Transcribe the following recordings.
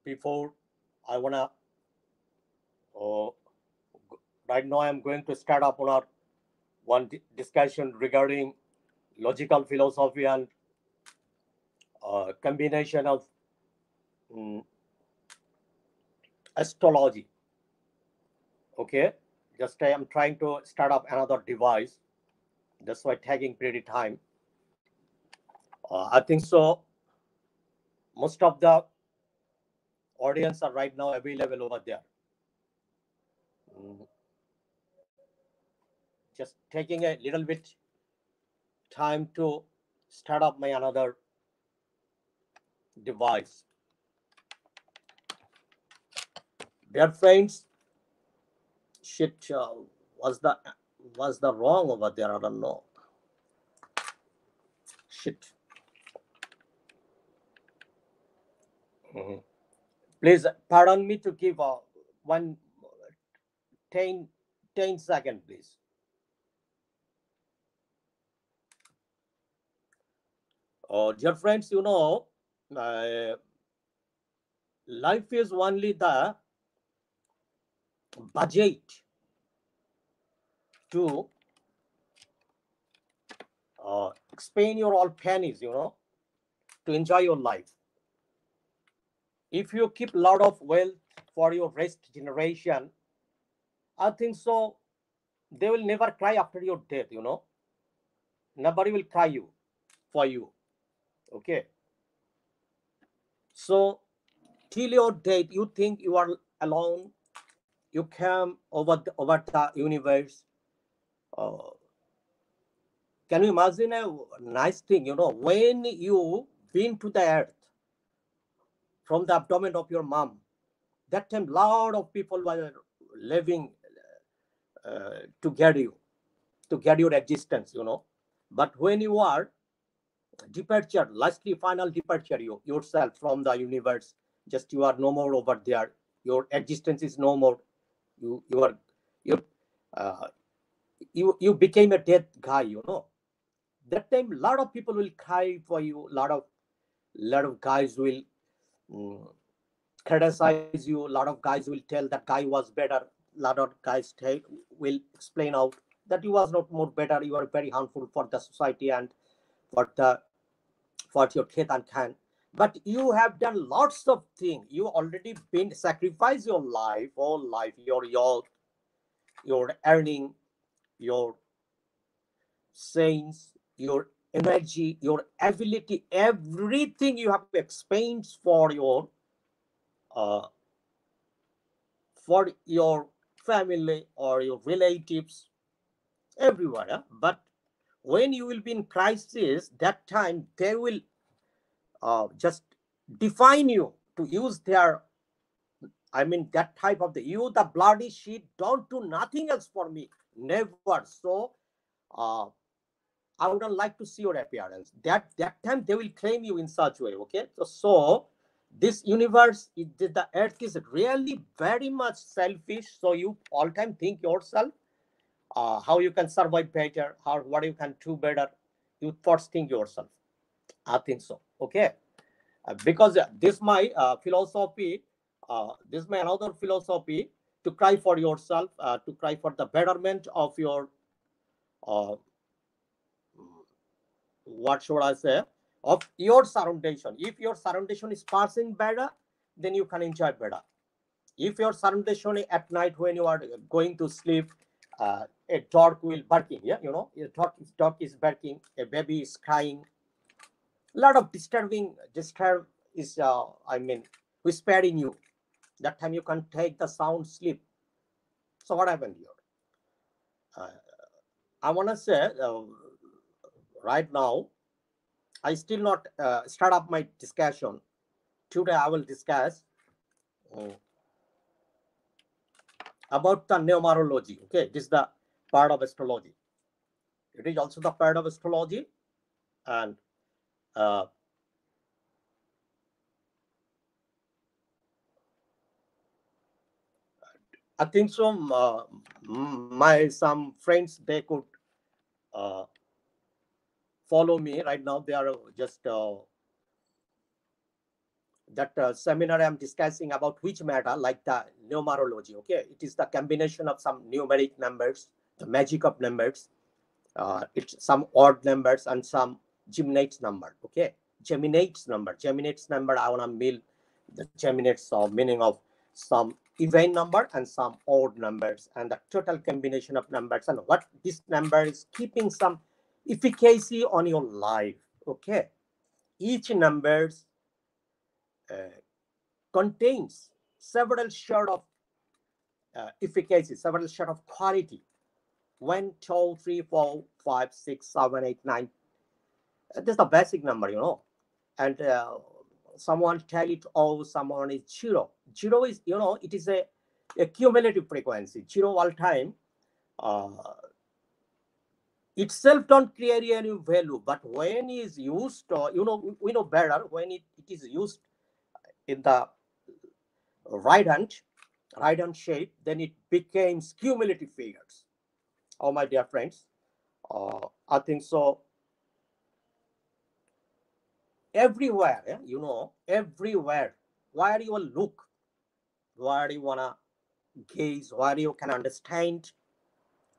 before I wanna uh, right now I'm going to start up on our discussion regarding logical philosophy and combination of mm, astrology. Okay, just I am trying to start up another device. That's why taking pretty time. I think so. Most of the audience are right now available over there. Mm, just taking a little bit time to start up my another device. Dear friends, shit was the wrong over there. I don't know. Shit. Mhm. Please pardon me to give one 10, 10 second, please. Dear friends, uh, life is only the budget to spend your all pennies, to enjoy your life. If you keep a lot of wealth for your rest generation, I think so they will never cry after your death. Nobody will cry you for you. Okay. So till your death, you think you are alone. You come over the universe. Uh, can you imagine a nice thing? When you been to the earth from the abdomen of your mom, that time lot of people were living to get you, to get your existence. But when you are departure, lastly final departure, you yourself from the universe, just you are no more over there. Your existence is no more. You are you uh, you became a dead guy. That time lot of people will cry for you. Lot of guys will mm, criticize you. A lot of guys will tell that guy was better. A lot of guys will explain out that you was not more better. You are very harmful for the society and for the for your kith and kin. But you have done lots of things. You already been sacrifice your life, whole life, your youth, your earning, your sense, your energy, your ability, everything you have expended uh, for your family or your relatives, everywhere. But when you will be in crisis, that time they will just define you to use their, I mean, that type of the bloody shit, don't do nothing else for me. Never. So uh, I wouldn't like to see your appearance. That time they will claim you in such way. Okay. So this universe, the earth is really very much selfish. So you all time think yourself how you can survive better, how what you can do better. You first think yourself. I think so. Okay. Because this my philosophy. This my another philosophy, to cry for yourself, to cry for the betterment of your uh, what should I say, of your surroundation. If your surroundation is passing better, then you can enjoy better. If your surroundation at night when you are going to sleep, a dog will barking, yeah, a dog is barking, a baby is crying, a lot of disturb is I mean whispering you. That time you can take the sound sleep. So what happened here? Uh, I want to say right now I still not start up my discussion. Today I will discuss uh, about the numerology. Okay, this is the part of astrology. It is also the part of astrology, and uh, I think so. My some friends they could uh, follow me right now. They are just that seminar I'm discussing about which matter, like the numerology. Okay, it is the combination of some numeric numbers, the magic of numbers. It's some odd numbers and some geminates number. Okay, geminates number. I wanna mill the geminates of meaning of some even number and some odd numbers, and the total combination of numbers, and what this number is keeping some efficacy on your life. Okay, each numbers uh, contains several shade of efficacy, several shade of quality. 1, 2, 3, 4, 5, 6, 7, 8, 9. That's the basic number, And someone tell it, oh, someone is zero. Zero is, it is a cumulative frequency. Zero all time uh, itself don't create any value, but when is used, we know better when it is used in the right hand shape, then it becomes cumulative figures. Oh, my dear friends, I think so. Everywhere, everywhere, where you will look, where you wanna gaze, where you can understand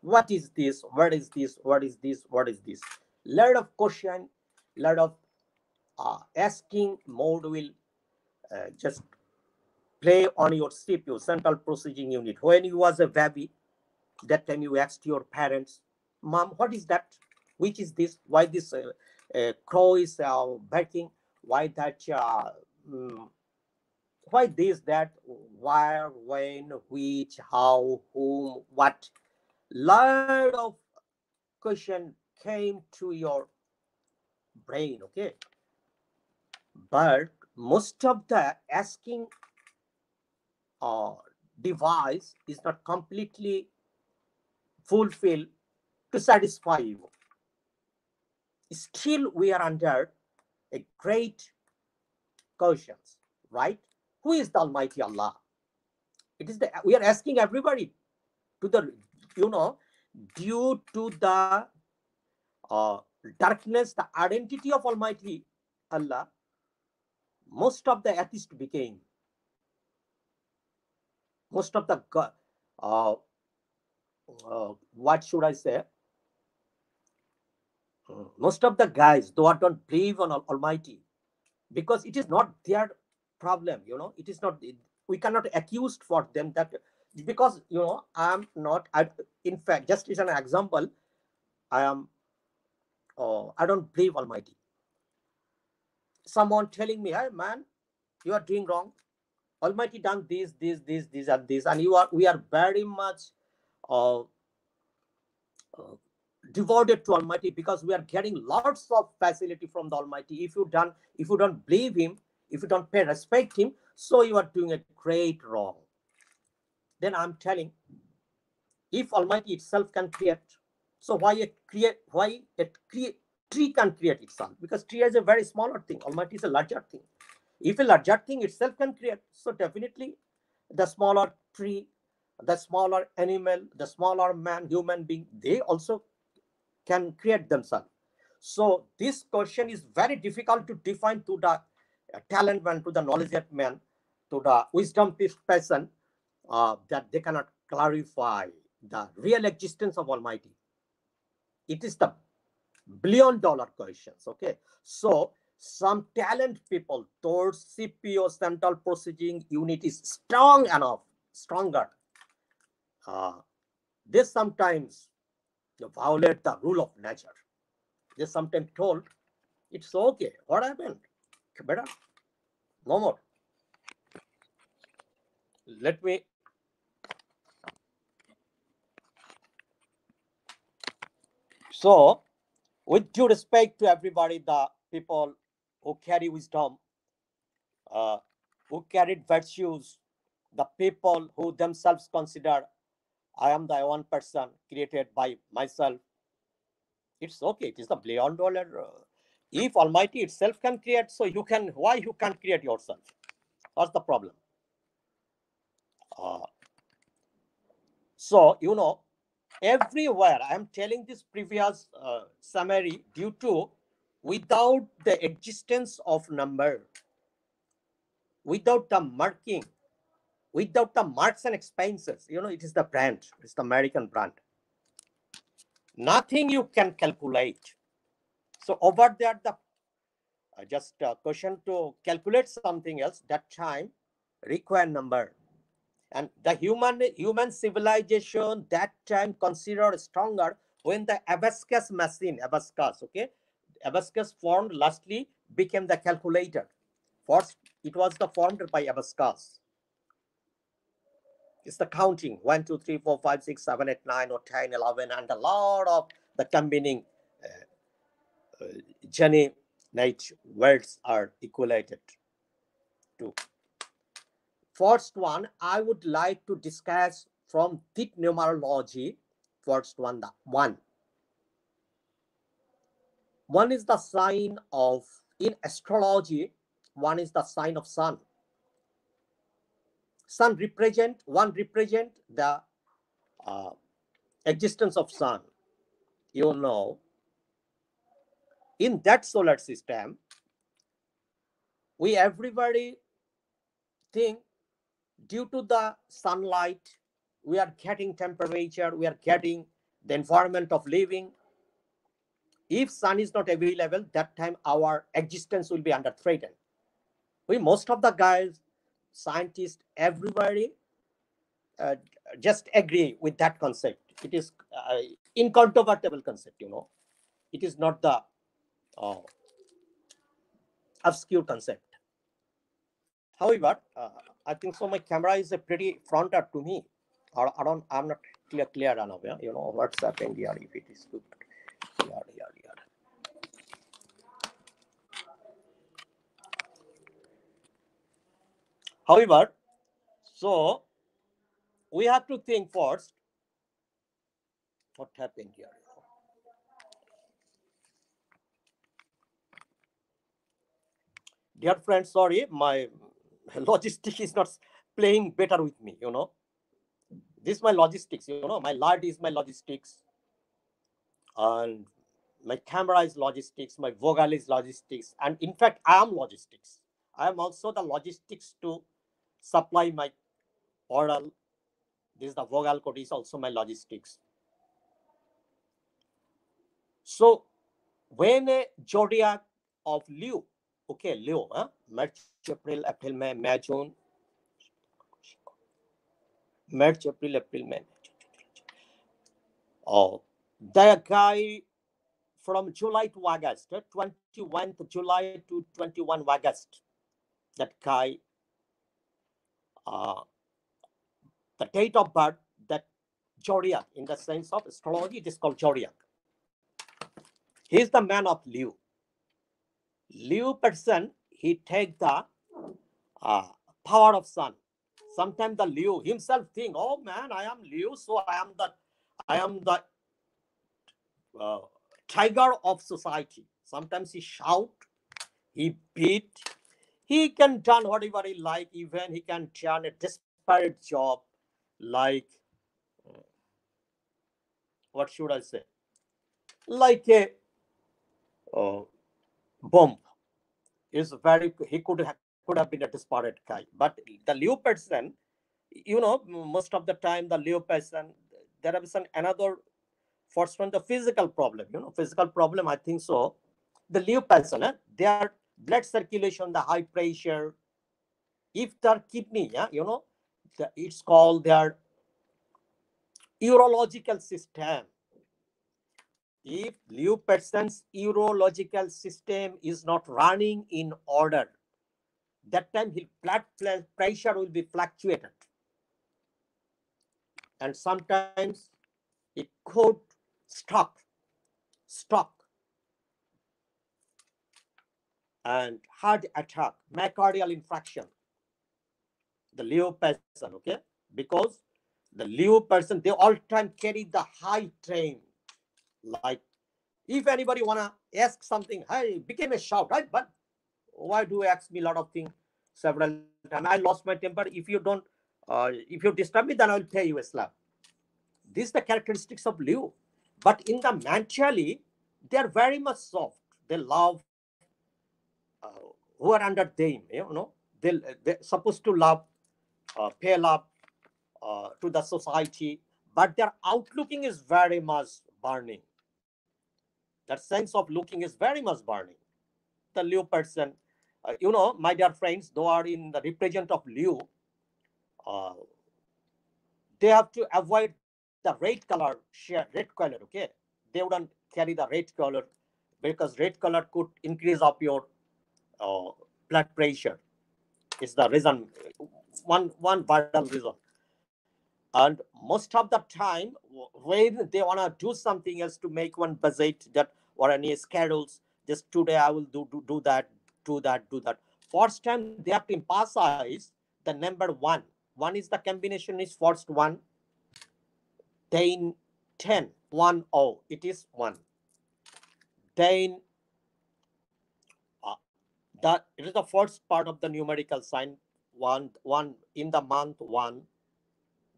what is this, what is this, what is this, what is this. Lot of question, lot of asking mode will just play on your CPU, central processing unit. When you was a baby, that time you asked your parents, mom, what is that, which is this, why this crow is barking, why that mm, why this, that, where, when, which, how, whom, what. Lot of question came to your brain. Okay, but most of the asking uh, device is not completely fulfilled to satisfy you. Still we are under a great questions, right? Who is the Almighty Allah? It is the, we are asking everybody to the, you know due to the uh, darkness, the identity of Almighty Allah, most of the atheists became, most of the what should I say, most of the guys though don't believe on Almighty, because it is not their problem. It is not, we cannot accuse for them that, because I'm not, in fact, just as an example, I am I don't believe Almighty. Someone telling me, hey man, you are doing wrong, Almighty done this and this, and we are very much uh, uh, devoted to Almighty, because we are getting lots of facility from the Almighty. If you don't believe Him, if you don't pay respect Him, so you are doing a great wrong. Then I'm telling, if Almighty itself can create, so why tree can create itself? Because tree is a very smaller thing, Almighty is a larger thing. If a larger thing itself can create, so definitely the smaller tree, the smaller animal, the smaller man, human being, they also can create themselves. So this question is very difficult to define to the talent man, to the knowledgeable man, to the wisdom person, that they cannot clarify the real existence of Almighty. It is the $1 billion questions. Okay, so some talent people towards CPU, central processing unit, is stronger. They sometimes violate the rule of nature. They sometimes told, it's okay, what happened, better, no more. Let me, so with due respect to everybody, the people who carry wisdom, uh, who carried virtues, the people who themselves consider, I am the one person created by myself. It's okay. It is the $1 billion. If Almighty itself can create, so you can. Why you can't create yourself? What's the problem? Uh, so everywhere I am telling this previous summary due to, without the existence of number, without the marking, without the marks and expenses. It is the brand. It's the American brand. Nothing you can calculate. So over there, the just question to calculate something else. That time require number. And the human civilization that time considered stronger when the abacus machine, okay, abacus formed lastly became the calculator. First, it was the formed by abacus. It's the counting 1, 2, 3, 4, 5, 6, 7, 8, 9, or 10, 11, and a lot of the combining geminate words are equated to. First one, I would like to discuss from deep numerology. First one, the one. One is the sign of, in astrology, one is the sign of sun. One represent the existence of sun. In that solar system, we everybody think due to the sunlight, we are getting temperature, we are getting the environment of living. If sun is not available, that time our existence will be under threat. Most of the guys, scientists, everybody just agree with that concept. It is incontrovertible concept. It is not the obscure concept. However, I think so. My camera is a pretty fronted to me. I'm not clear enough. What's happened here? If it is good, here. However, so we have to think first. What happened here? Dear friends, sorry, my logistic is not playing better with me. This is my logistics. My light is my logistics, and my camera is logistics, my vocal is logistics, and in fact, I am logistics. I am also the logistics to supply my oral. This is the vocal code is also my logistics. So when a zodiac of Leo, okay, Leo, March, April, May, June, March, April, May. Oh, the guy from July to August, 21st July to 21 August, that guy, the date of birth, that zodiac, in the sense of astrology, it is called zodiac. He is the man of Leo. Leo person, he take the power of sun. Sometimes the Leo himself think, oh man, I am Leo, so I am the tiger of society. Sometimes he shout, he beat, he can done whatever he like. Even he can turn a desperate job, like what should I say, like a bomb. Is very, he could have been a desperate guy. But the Leo person, most of the time the Leo person, there is another first one, the physical problem. Physical problem, I think so. The Leo person, their blood circulation, the high pressure, if their kidney, it's called their urological system. If Leo person's urological system is not running in order, that time his blood pressure will be fluctuated, and sometimes it could stop, and heart attack, myocardial infarction. The Leo person, okay, because the Leo person, they all time carry the high train. Like if anybody wanna ask something, hey, became a shout, right? But why do you ask me a lot of things several times? I lost my temper. If you disturb me, then I will pay you a slap. These are the characteristics of Leo. But in the mentally, they are very much soft. They love who are under them, they're supposed to love, pay love to the society, but their outlooking is very much burning. That sense of looking is very much burning. The Leo person, my dear friends, those are in the represent of Leo, uh, they have to avoid the red color, red color, okay? They wouldn't carry the red color because red color could increase of your uh, blood pressure. Is the reason, one vital reason. And most of the time, when they want to do something else to make one budget that or any schedules, just today I will do that, do that. First time they have to emphasize the number one. One is the combination is first one, then 10, 1, 0. It is one. Then it is the first part of the numerical sign. One in the month one,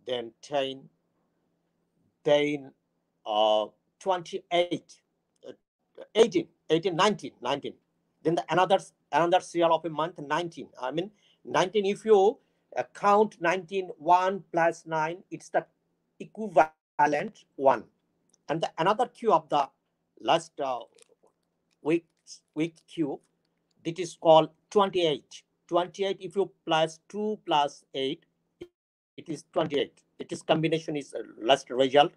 then 10, then 28, 18, 18, 19, 19. Then another serial of a month, 19. I mean, 19, if you count 19, 1 plus 9, it's the equivalent 1. And another Q of the last week Q, that is called 28. 28, if you plus 2 plus 8, it is 28. It is combination is last result.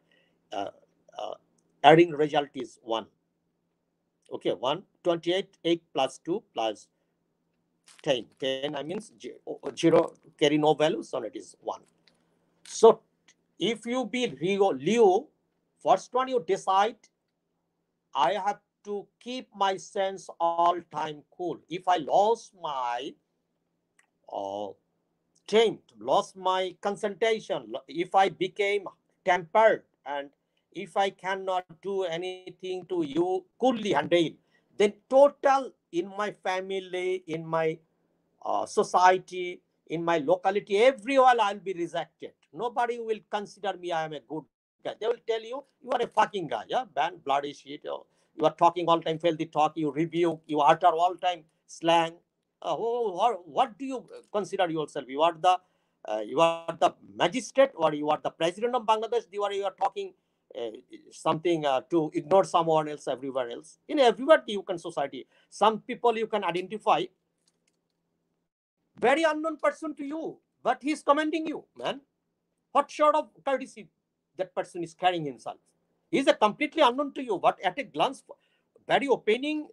Uh, uh, Adding result is 1. Okay, 1, 28, 8 plus 2 plus 10. 10, I means 0 carry no value, so it is 1. So if you be Leo, first one you decide, I have to keep my sense all time cool. If I lost my uh, lost my concentration, if I became tempered, and if I cannot do anything to you coolly handle, then total in my family, in my society, in my locality, everyone I'll be rejected. Nobody will consider me I am a good guy. They will tell you, you are a fucking guy, yeah, ban, bloody shit. You are talking all time filthy talk, you rebuke, you utter all time slang. What do you consider yourself? You are the magistrate, or you are the president of Bangladesh? You are talking uh, something to ignore someone else everywhere else. In everywhere you can society, some people you can identify very unknown person to you, but he's commending you, man. What sort of courtesy that person is carrying himself? He's a completely unknown to you, but at a glance, very opening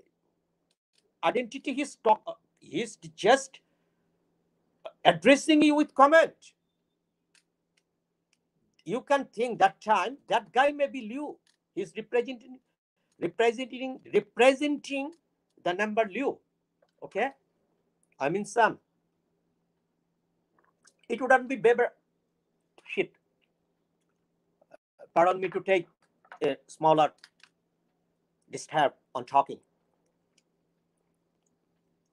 identity, he's just addressing you with comment. You can think that time that guy may be Liu. He's representing the number Liu. Okay, I mean Sam. It wouldn't be Weber. Shit. Pardon me to take a smaller disturb on talking.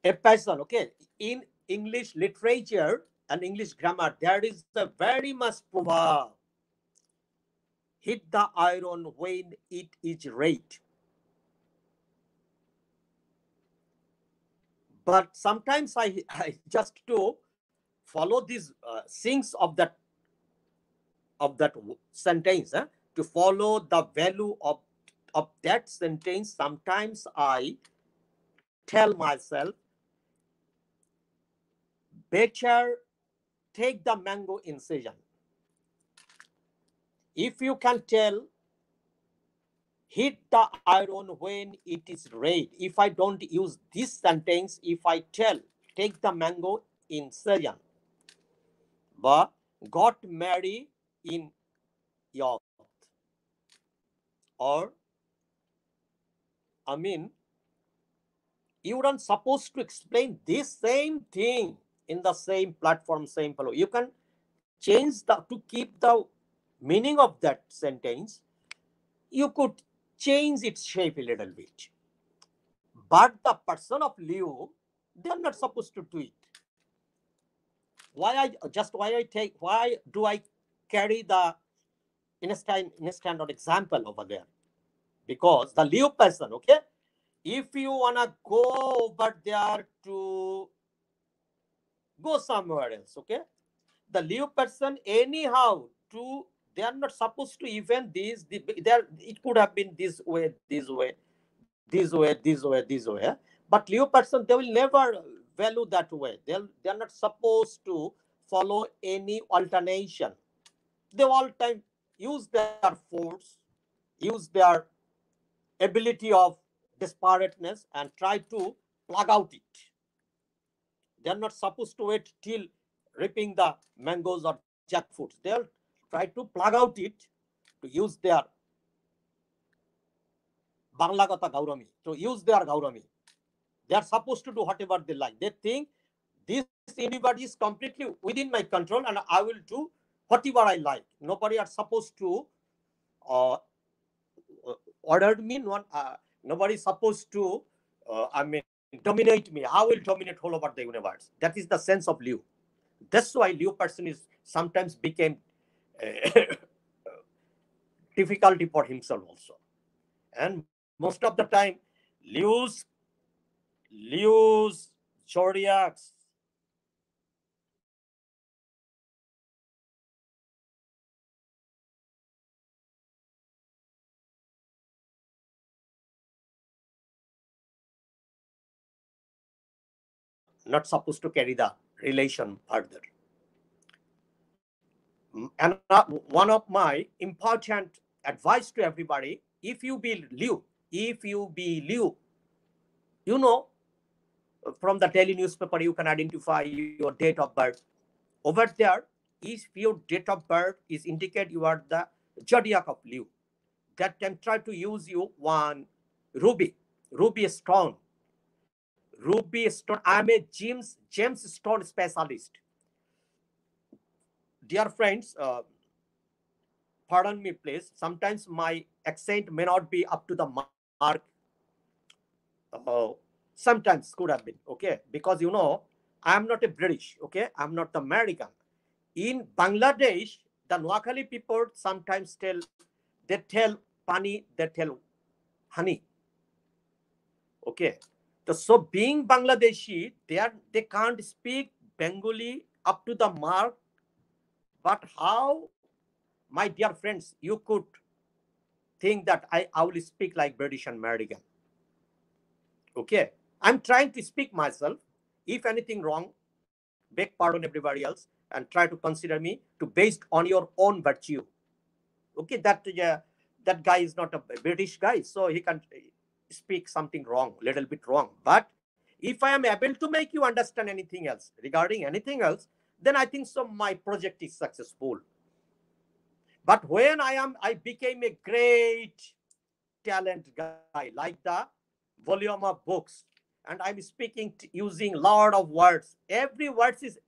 A person, okay, in English literature and English grammar, there is a very much proverb. Hit the iron when it is red. But sometimes I just to follow these things of that sentence, to follow the value of that sentence. Sometimes I tell myself, better take the mango in season. If you can tell, hit the iron when it is red. If I don't use this sentence, if I tell, take the mango in season, but got married in youth, or I mean, you weren't supposed to explain this same thing in the same platform, same follow. You can change to keep the meaning of that sentence. You could change its shape a little bit. But the person of Leo, they are not supposed to do it. Why do I carry the instant example over there? Because the Leo person, okay, if you wanna go over there to go somewhere else. Okay, the Leo person anyhow to, they are not supposed to even this. They are, it could have been this way, this way, this way, this way, this way. But Leo person, they will never value that way. They are not supposed to follow any alternation. They all time use their force, use their ability of disparateness, and try to plug out it. They are not supposed to wait till reaping the mangoes or jackfruits. They'll try to plug out it to use their Banglagata Gaurami, to use their Gaurami. They are supposed to do whatever they like. They think this universe is completely within my control and I will do whatever I like. Nobody are supposed to uh, order me. Nobody is supposed to, dominate me. I will dominate all over the universe. That is the sense of Leo. That's why Leo person is sometimes became difficulty for himself also. And most of the time, Leo's Leo's zodiacs not supposed to carry the relation further. And one of my important advice to everybody: if you be Leo, if you be Leo, you know, from the daily newspaper you can identify your date of birth. Over there, if your date of birth is indicate you are the zodiac of Leo, that time try to use you one ruby stone. Ruby stone. I am a James Stone specialist. Dear friends, pardon me, please. Sometimes my accent may not be up to the mark. Uh, Sometimes could have been, okay, because I am not a British, okay, I'm not the American. In Bangladesh, the Noakhali people sometimes they tell pani, they tell honey, okay. So being Bangladeshi, they can't speak Bengali up to the mark. But how, my dear friends, you could think that I will speak like British and American. Okay. I'm trying to speak myself. If anything wrong, beg pardon everybody else and try to consider me to based on your own virtue. Okay, that guy is not a British guy, so he can speak something wrong, little bit wrong. But if I am able to make you understand anything else regarding anything else, then I think so my project is successful. But when I became a great talent guy, like the volume of books, and I'm speaking using lot of words. Every word is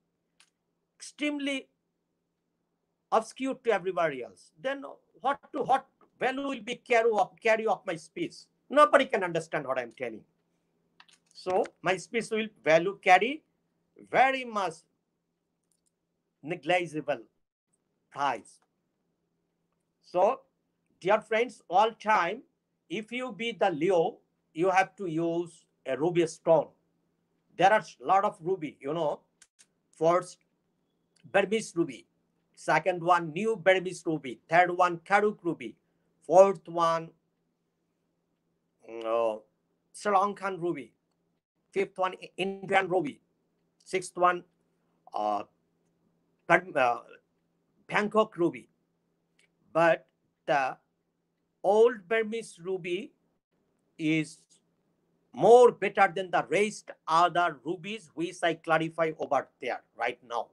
extremely obscure to everybody else. Then what value will be carry of my speech? Nobody can understand what I'm telling. So my speech will value carry very much negligible price. So, dear friends, all time, if you be the Leo, you have to use a ruby stone. There are a lot of ruby, First, Burmese ruby. Second one, new Burmese ruby. Third one, Karuk ruby. Fourth one, uh, Sri Lankan ruby. Fifth one, Indian ruby. Sixth one, uh, uh, Bangkok ruby. But the old Burmese ruby is more better than the rest other rubies which I clarify over there right now.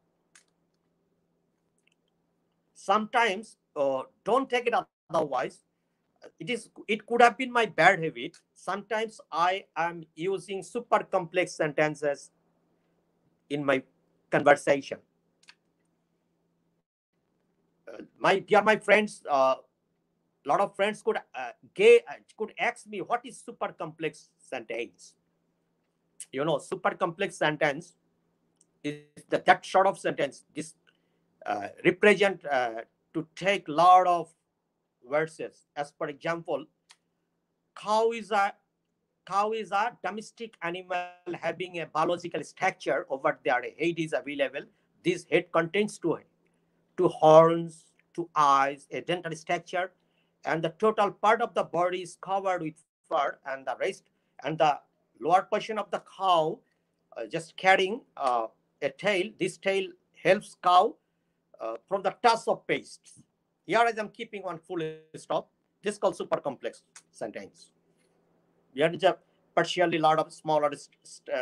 Sometimes don't take it otherwise. It could have been my bad habit. Sometimes I am using super complex sentences in my conversation. My friends, lot of friends could ask me what is super complex sentence. Super complex sentence is that sort of sentence. This represent to take lot of verses. As for example, cow is a cow is a domestic animal having a biological structure. Over there, a head is available. This head contains two horns, two eyes, a dental structure, and the total part of the body is covered with fur, and the rest and the lower portion of the cow just carrying a tail. This tail helps cow from the touch of paste. Here as I'm keeping one full stop. This called super complex sentence. Here is a partially lot of smaller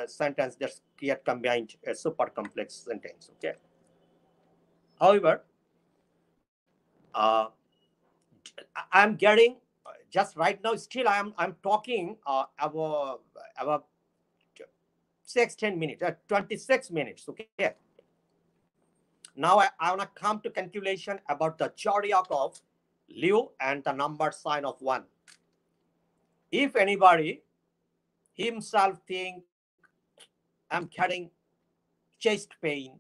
sentence that get combined a super complex sentence. Okay. However, uh, I'm getting just right now. Still, I'm talking about 10 minutes, 26 minutes. Okay. Now I want to come to calculation about the zodiac of Leo and the number sign of 1. If anybody himself think I'm getting chest pain,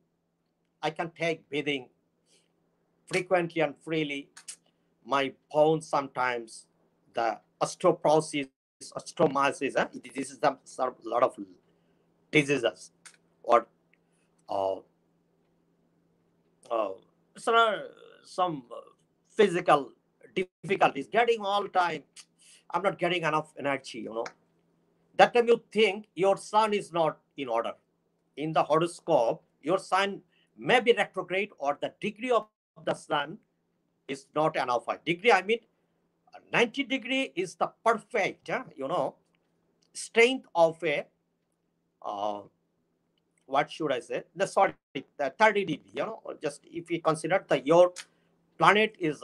I can take breathing frequently and freely. My bones sometimes, the osteoporosis, osteomyelitis, this is some lot of diseases or uh, uh, some physical difficulties. Getting all time, I'm not getting enough energy. That time you think your sun is not in order. In the horoscope, your sun may be retrograde or the degree of the sun is not enough. Degree, I mean, 90-degree is the perfect, strength of a, uh, what should I say? The 30-degree, just if we consider your planet is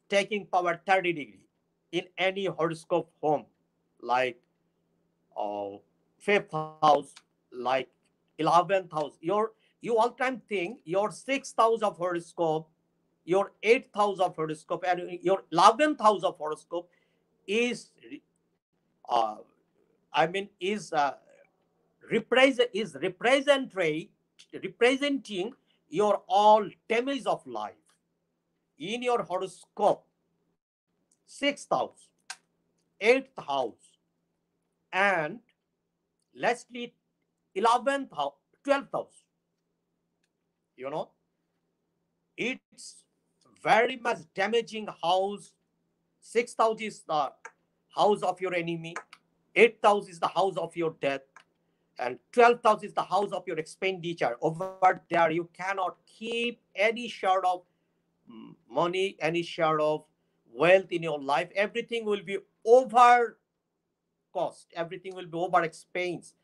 taking power 30-degree in any horoscope home, like uh, fifth house, like 11th house. You all time think your sixth house of horoscope, your eighth house of horoscope, and your 11th house of horoscope is, uh, I mean, representing your all damage of life in your horoscope. Sixth house, eighth house, and lastly 11th house, 12th house. You know, it's very much damaging house. Sixth house is the house of your enemy. Eighth house is the house of your death. And 12th house is the house of your expenditure. Over there, you cannot keep any sort of money, any sort of wealth in your life. Everything will be over cost. Everything will be over expense.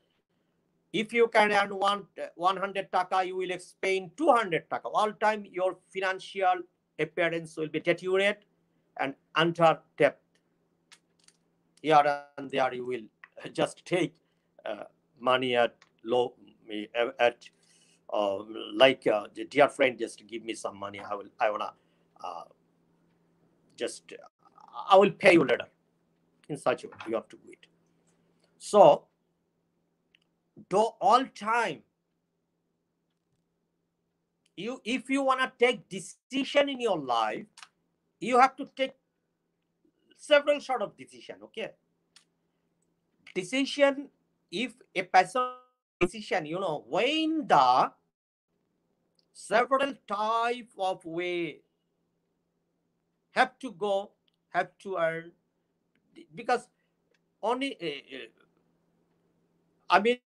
If you can earn 100 taka, you will expend 200 taka. All time your financial appearance will be deteriorate and under debt. Here and there you will just take uh, money at low, at like the dear friend, just give me some money. I wanna uh, just I will pay you later. In such a way, you have to do it. So, all time, if you wanna take decision in your life, you have to take several sort of decision. Okay, decision. If a person decision, when the several type of way have to go, have to earn, because only I mean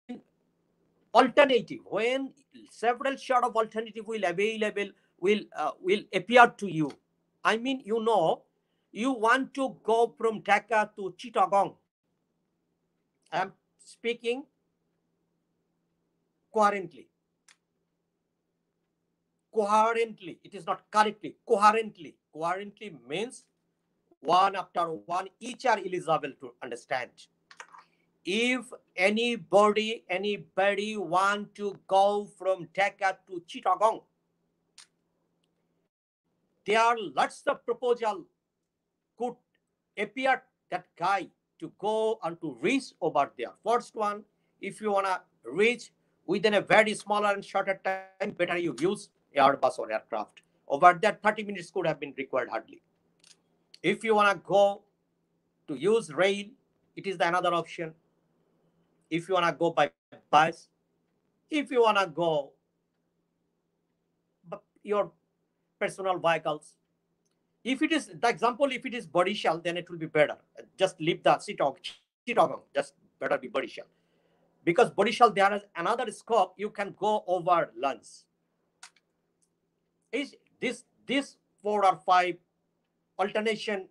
alternative, when several sort of alternative will available, will appear to you. I mean, you want to go from Dhaka to Chittagong. I am speaking coherently. Coherently, it is not correctly. Coherently means one after one, each are eligible to understand. If anybody want to go from Dhaka to Chittagong, there are lots of proposal could appear that guy to go and to reach over there. First one, if you wanna reach within a very smaller and shorter time, better you use Airbus or aircraft. Over that, 30 minutes could have been required hardly. If you wanna go to use rail, it is the another option. if you want to go by bus, if you want to go your personal vehicles. If it is the example, if it is Barishal, then it will be better. Just leave the Chittagong, just better be Barishal. Because Barishal, there is another scope, you can go over lunch. Is this 4 or 5 alternation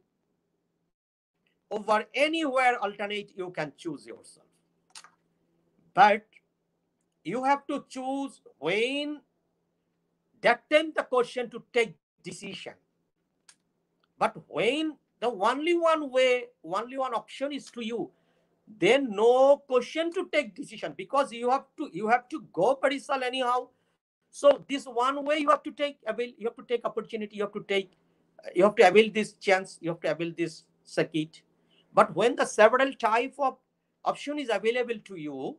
over anywhere alternate, you can choose yourself. But you have to choose when that time the question to take decision. But when the only one way, only one option is to you, then no question to take decision, because you have to go Parisal anyhow. So this one way you have to take avail, you have to take opportunity, you have to avail this chance, you have to avail this circuit. But when the several type of option is available to you,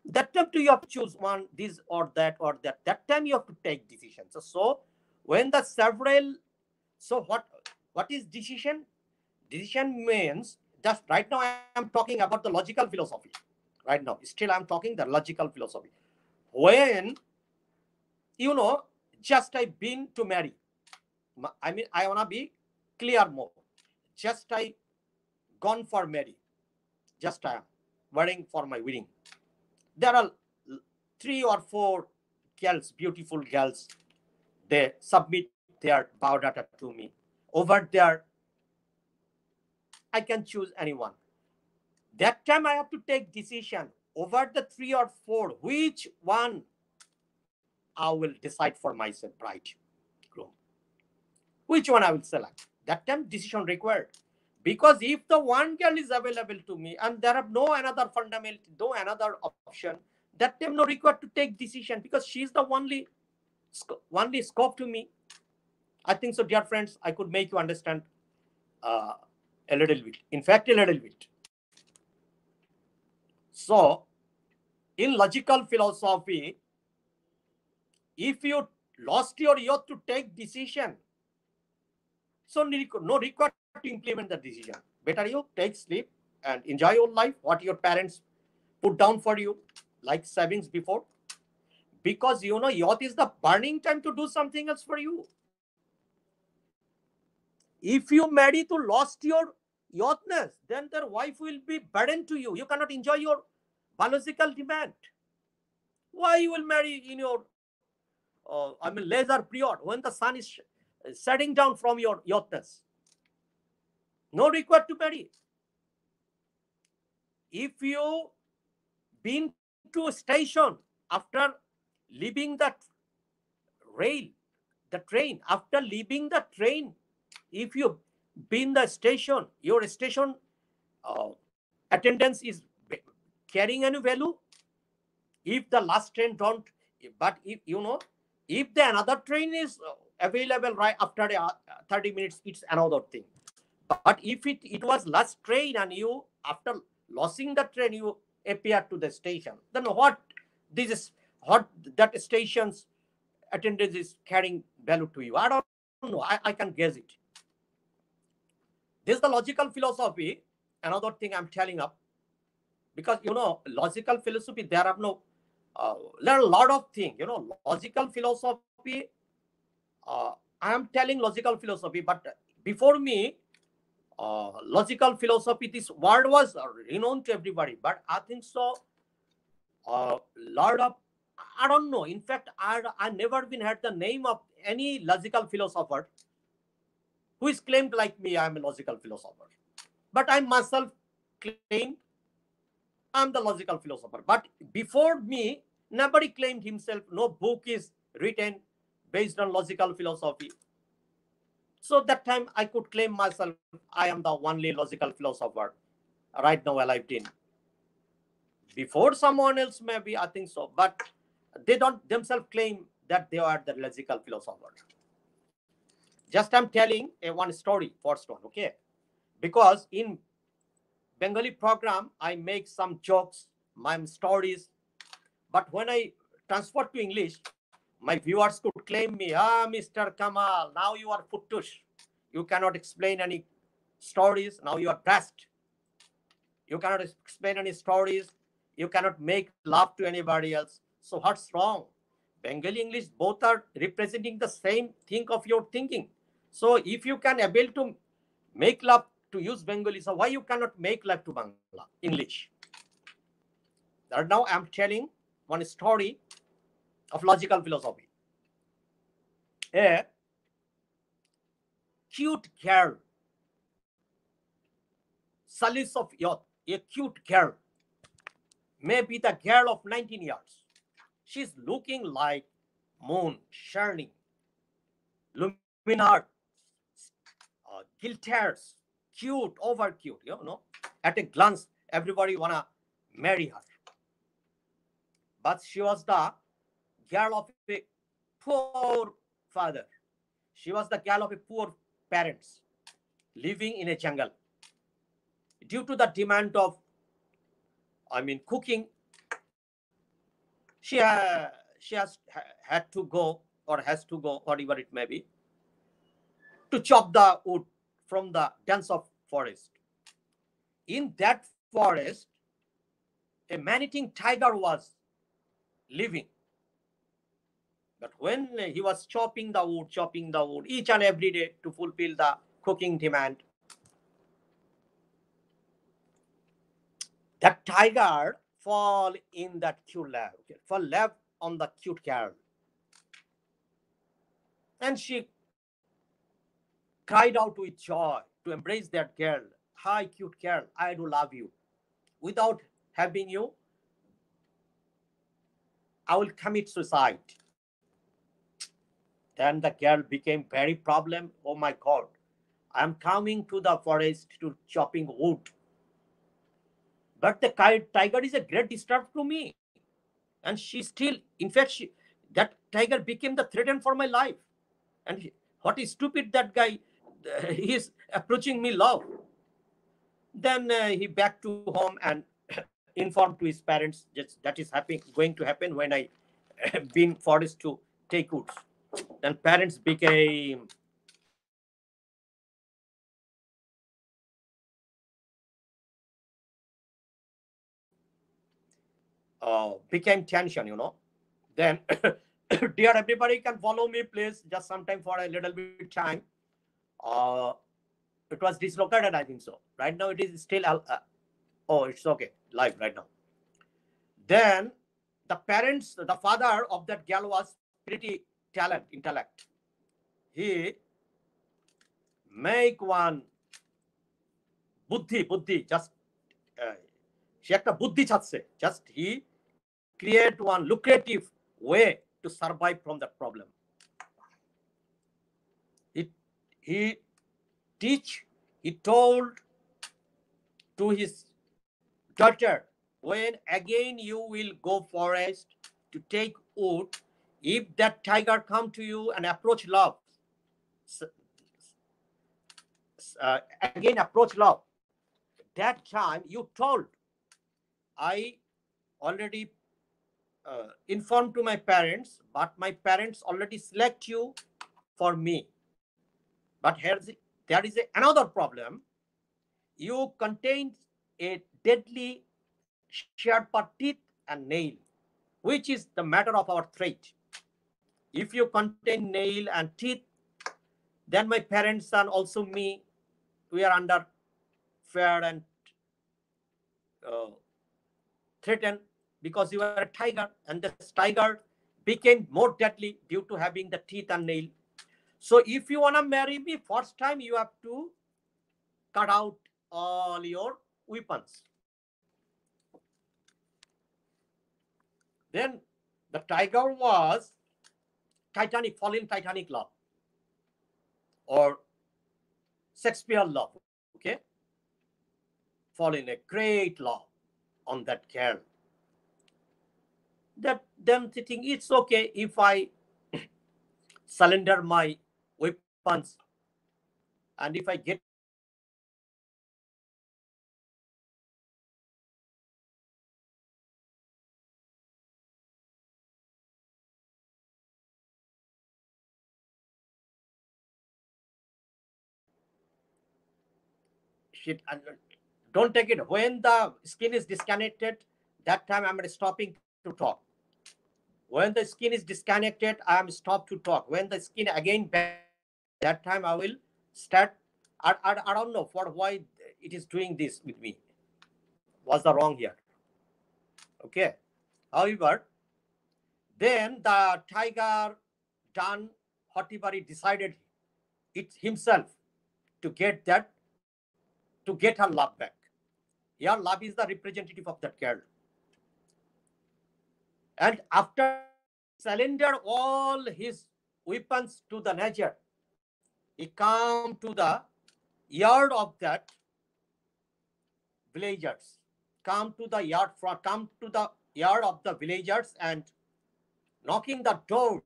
that time you have to choose one, this or that or that. That time you have to take decisions. So when the several, so what is decision? Decision means, just right now I am talking about the logical philosophy. Right now, still I am talking the logical philosophy. When just I been to marry. I mean, I wanna be clear more. Just I gone for marry. Just I am wedding for my wedding. There are 3 or 4 girls, beautiful girls. They submit their biodata to me. Over there, I can choose anyone. That time I have to take decision over the 3 or 4, which one I will decide for myself, bride, groom. Which one I will select. That time decision required. Because if the one girl is available to me and there are no another fundamental, no another option, that time no required to take decision, because she is the only scope to me. I think so, dear friends, I could make you understand a little bit. In fact, a little bit. So, in logical philosophy, if you lost your youth to take decision, so no required to implement the decision. Better you take sleep and enjoy your life, what your parents put down for you, like savings before. Because youth is the burning time to do something else for you. If you marry to lost your youthness, then their wife will be burden to you. You cannot enjoy your biological demand. Why you will marry in your leisure period when the sun is setting down from your youthness? No required to marry. If you been to a station after leaving the rail, the train, after leaving the train, if you been the station, your station attendance is carrying any value. If the last train don't, but if if the another train is available right after 30 minutes, it's another thing. But if it was last train and you, after losing the train, you appear to the station, then what this is, what that station's attendance is carrying value to you? I don't know. I can guess it. This is the logical philosophy. Another thing I'm telling up, because logical philosophy, there are no there are a lot of things. Logical philosophy. I am telling logical philosophy, but before me, logical philosophy, this word was renowned to everybody. But I think so, lot of, I don't know. In fact, I never been heard the name of any logical philosopher who is claimed like me. I am a logical philosopher, but I myself claim I'm the logical philosopher. But before me, nobody claimed himself. No book is written based on logical philosophy. So that time I could claim myself, I am the only logical philosopher right now alive in. Before someone else, maybe, I think so, but they don't themselves claim that they are the logical philosopher. Just I'm telling one story, first one, okay? Because in Bengali program, I make some jokes, my stories, but when I transfer to English, my viewers could claim me, Mr. Kamal, now you are futtush. You cannot explain any stories. Now you are best. You cannot explain any stories. You cannot make love to anybody else. So what's wrong? Bengali, English, both are representing the same thing of your thinking. So if you can able to make love to use Bengali, so why you cannot make love to Bangla, English? Now I'm telling one story of logical philosophy. A cute girl, Salis of Youth, a cute girl, may be the girl of 19 years. She's looking like moon, shining, luminart, glitters, cute, over cute, you know. At a glance, everybody wanna marry her. But she was the girl of a poor father. She was the girl of a poor parents living in a jungle. Due to the demand of, cooking, she has had to go or has to go, whatever it may be, to chop the wood from the dense of forest. In that forest, a man-eating tiger was living. But when he was chopping the wood each and every day to fulfill the cooking demand, that tiger fall in that cute lap, fall lap on the cute girl. And she cried out with joy to embrace that girl. Hi, cute girl, I do love you. Without having you, I will commit suicide. Then the girl became very problem. Oh my God, I am coming to the forest to chopping wood. But the tiger is a great disturb to me. And she still, in fact, that tiger became the threat for my life. And what is stupid that guy, he is approaching me love. Then he back to home and informed to his parents that is going to happen when I been forced to take woods. Then parents became tension, you know. Then, dear everybody, can follow me, please, just sometime for a little bit time. Uh, it was dislocated, I think so. Right now, it is still. Oh, it's okay, live right now. Then, the father of that girl was pretty intellect. He make one buddhi, just সে একটা বুদ্ধি চাচ্ছে, just he create one lucrative way to survive from that problem. He he told to his daughter, when again you will go forest to take wood, if that tiger come to you and approach love, again approach love, that time you told, I already informed to my parents, but my parents already select you for me. But there is another problem. You contain a deadly sharp teeth and nail, which is the matter of our trait. If you contain nail and teeth, then my parents and also me, we are under fear and uh, threatened, because you are a tiger, and this tiger became more deadly due to having the teeth and nail. So if you want to marry me, first time you have to cut out all your weapons. Then the tiger was Titanic, fallen Titanic love, or Shakespeare love, okay? Fallen a great love on that girl. That them thinking it's okay if I surrender my weapons, and if I get married to her, then she don't take it. When the skin is disconnected, that time I'm stopping to talk. When the skin is disconnected, I am stopped to talk. When the skin again back, that time I will start. I don't know for why it is doing this with me. What's the wrong here? Okay. However, then the tiger done whatever he decided it himself to get that, to get her love back. Your love is the representative of that girl. And after surrender all his weapons to the nature, he come to the yard of that villagers, come to the yard of the villagers and knocking the door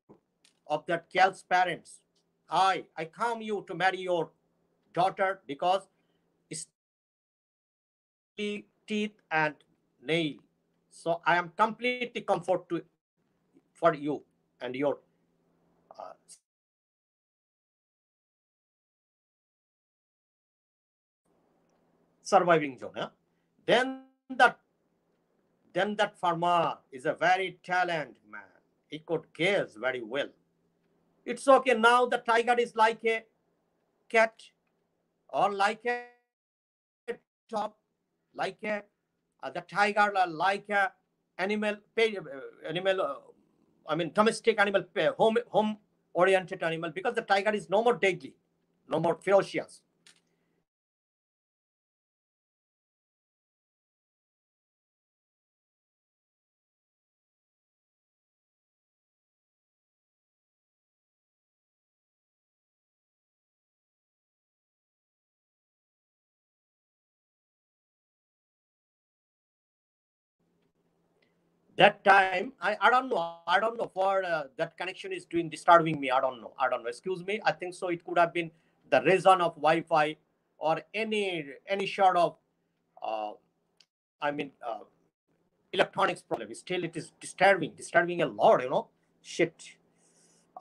of that girl's parents. I come you to marry your daughter because teeth and nail. So I am completely comfort to for you and your surviving zone. Yeah? Then that farmer is a very talented man. He could guess very well. It's okay. Now the tiger is like a cat or like a dog, like a the tiger like a animal, animal. I mean domestic animal, home oriented animal because the tiger is no more deadly, no more ferocious. That time I don't know for that connection is doing disturbing me. I don't know, excuse me. I think so it could have been the reason of wi-fi or any sort of uh, I mean electronics problem. Still it is disturbing a lot, shit.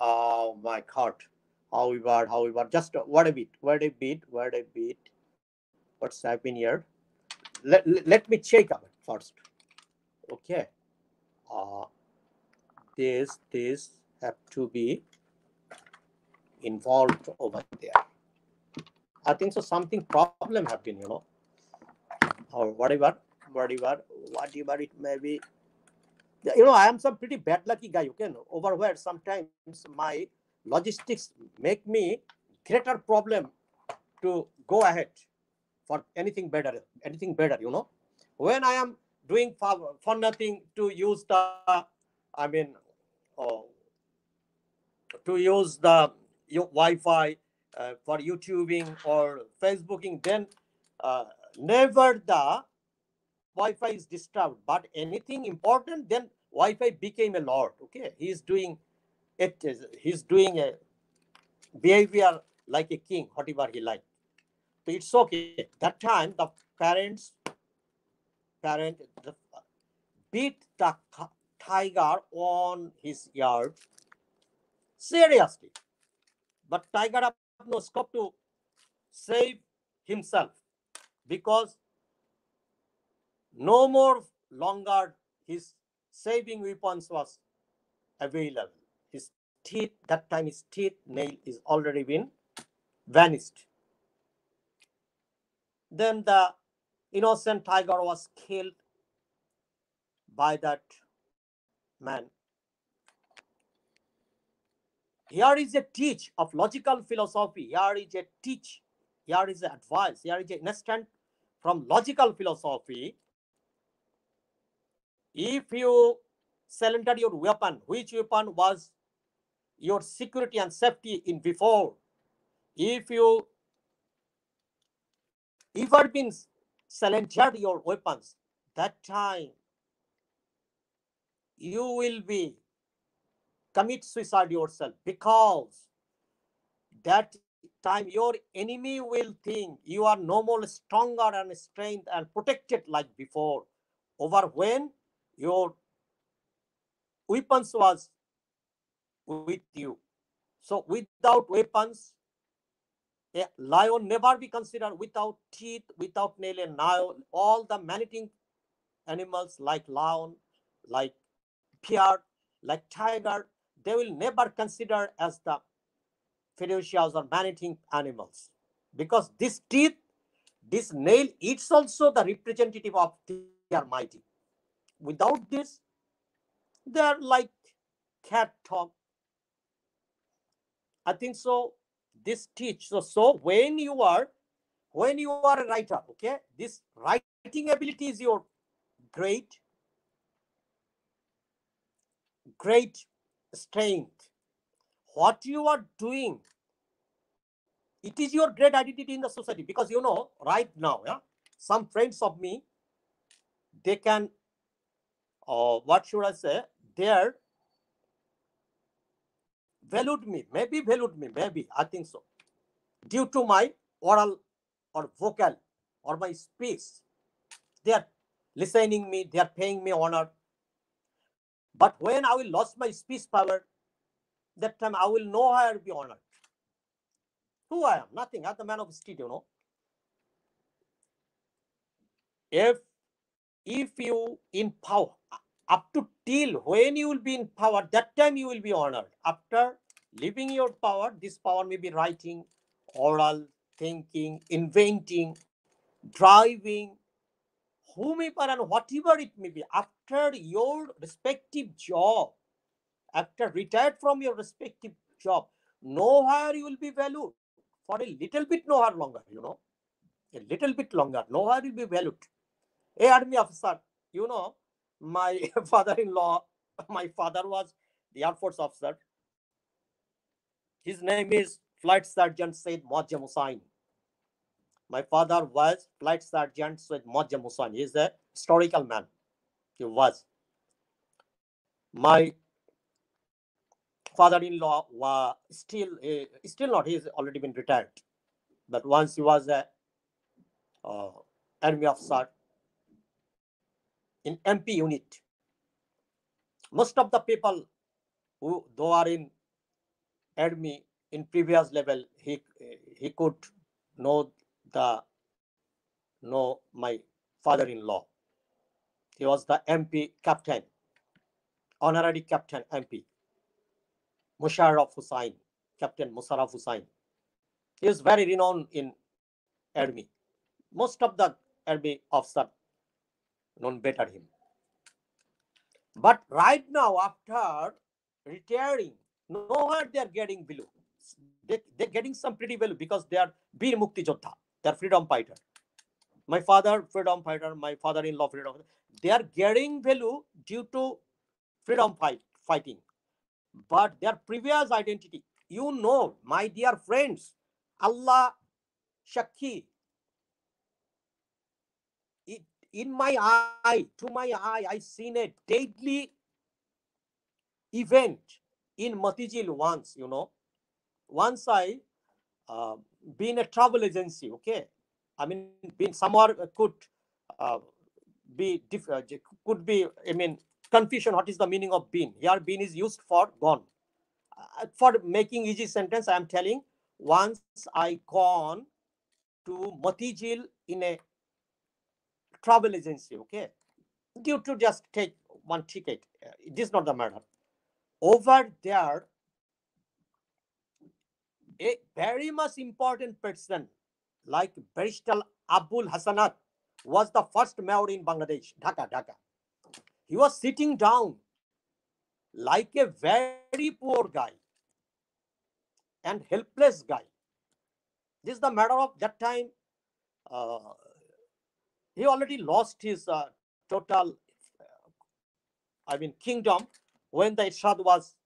Oh my god. However, just word a bit. What's happening here? Let me check out first. Okay. uh this have to be involved over there. I think so something problem have been, or whatever it may be. I am some pretty bad lucky guy, over where sometimes my logistics make me greater problem to go ahead for anything better. When I am doing for nothing to use the, I mean, uh, to use the Wi-Fi for YouTubing or Facebooking, then never the Wi-Fi is disturbed. But anything important, then Wi-Fi became a lord. Okay, he's doing a behavior like a king, whatever he likes. So it's okay. That time the parent beat the tiger on his yard seriously. But tiger have no scope to save himself because no more longer his saving weapons was available. His teeth, that time his teeth nail is already been vanished. Then the innocent tiger was killed by that man. Here is a teach of logical philosophy. Here is a teach. Here is advice. Here is an instant from logical philosophy. If you surrender your weapon, which weapon was your security and safety in before? If you ever been surrendered your weapons, that time you will be commit suicide yourself because that time your enemy will think you are no more stronger and strength and protected like before over when your weapons was with you. So without weapons, a lion never be considered without teeth, without nail and nail, all the many things animals like lion, like bear, like tiger, they will never consider as the ferocious or man-eating animals, because this teeth, this nail, it's also the representative of their mighty. Without this, they are like cat dog. I think so. This teach so when you are a writer, okay, this writing ability is your great great strength. What you are doing, it is your great identity in the society, because right now, yeah, some friends of me, they can, what should I say, they valued me, maybe, I think so, due to my oral or vocal or my speech. They are listening me, they are paying me honor. But when I will lose my speech power, that time I will nowhere be honored. Who I am? Nothing. I'm the man of street, If you in power, up to till when you will be in power, that time you will be honored. After leaving your power, this power may be writing, oral, thinking, inventing, driving, whomever and whatever it may be. After your respective job, after retired from your respective job, nowhere you will be valued. For a little bit, nowhere longer, a little bit longer, nowhere will be valued. A army officer, my father-in-law, my father was the Air Force officer. His name is Flight Sergeant Said Mojam Hussain. My father was Flight Sergeant Said Mojam Hussain. He is a historical man. He was. My father-in-law was still not. He's already been retired. But once he was a uh, army officer in MP unit. Most of the people who though are in army in previous level, he could know the know my father-in-law. He was the MP captain, honorary captain MP, Musharraf Hussain, Captain Musharraf Hussain. He is very renowned in army. Most of the army officers known better him. But right now, after retiring, nowhere they are getting below. They're getting some pretty value because they are Bir Mukti Jodha. They are freedom fighter. My father, freedom fighter. My father-in-law, freedom fighter. They are getting value due to freedom fighting. But their previous identity, my dear friends, Allah Shakhi, in my eye, to my eye, I seen a deadly event in Matijil once, Once I been a travel agency, okay? I mean, been somewhere uh, could be, I mean, confusion. What is the meaning of been? Here, been is used for gone. For making easy sentence, I am telling. Once I gone to Matijil in a travel agency, okay? Due to just take one ticket. It is not the matter. Over there, a very much important person like Barrister Abul Hasanat was the first mayor in Bangladesh, Dhaka. He was sitting down like a very poor guy and helpless guy. This is the matter of that time. Uh, he already lost his total, I mean, kingdom when the Irshad was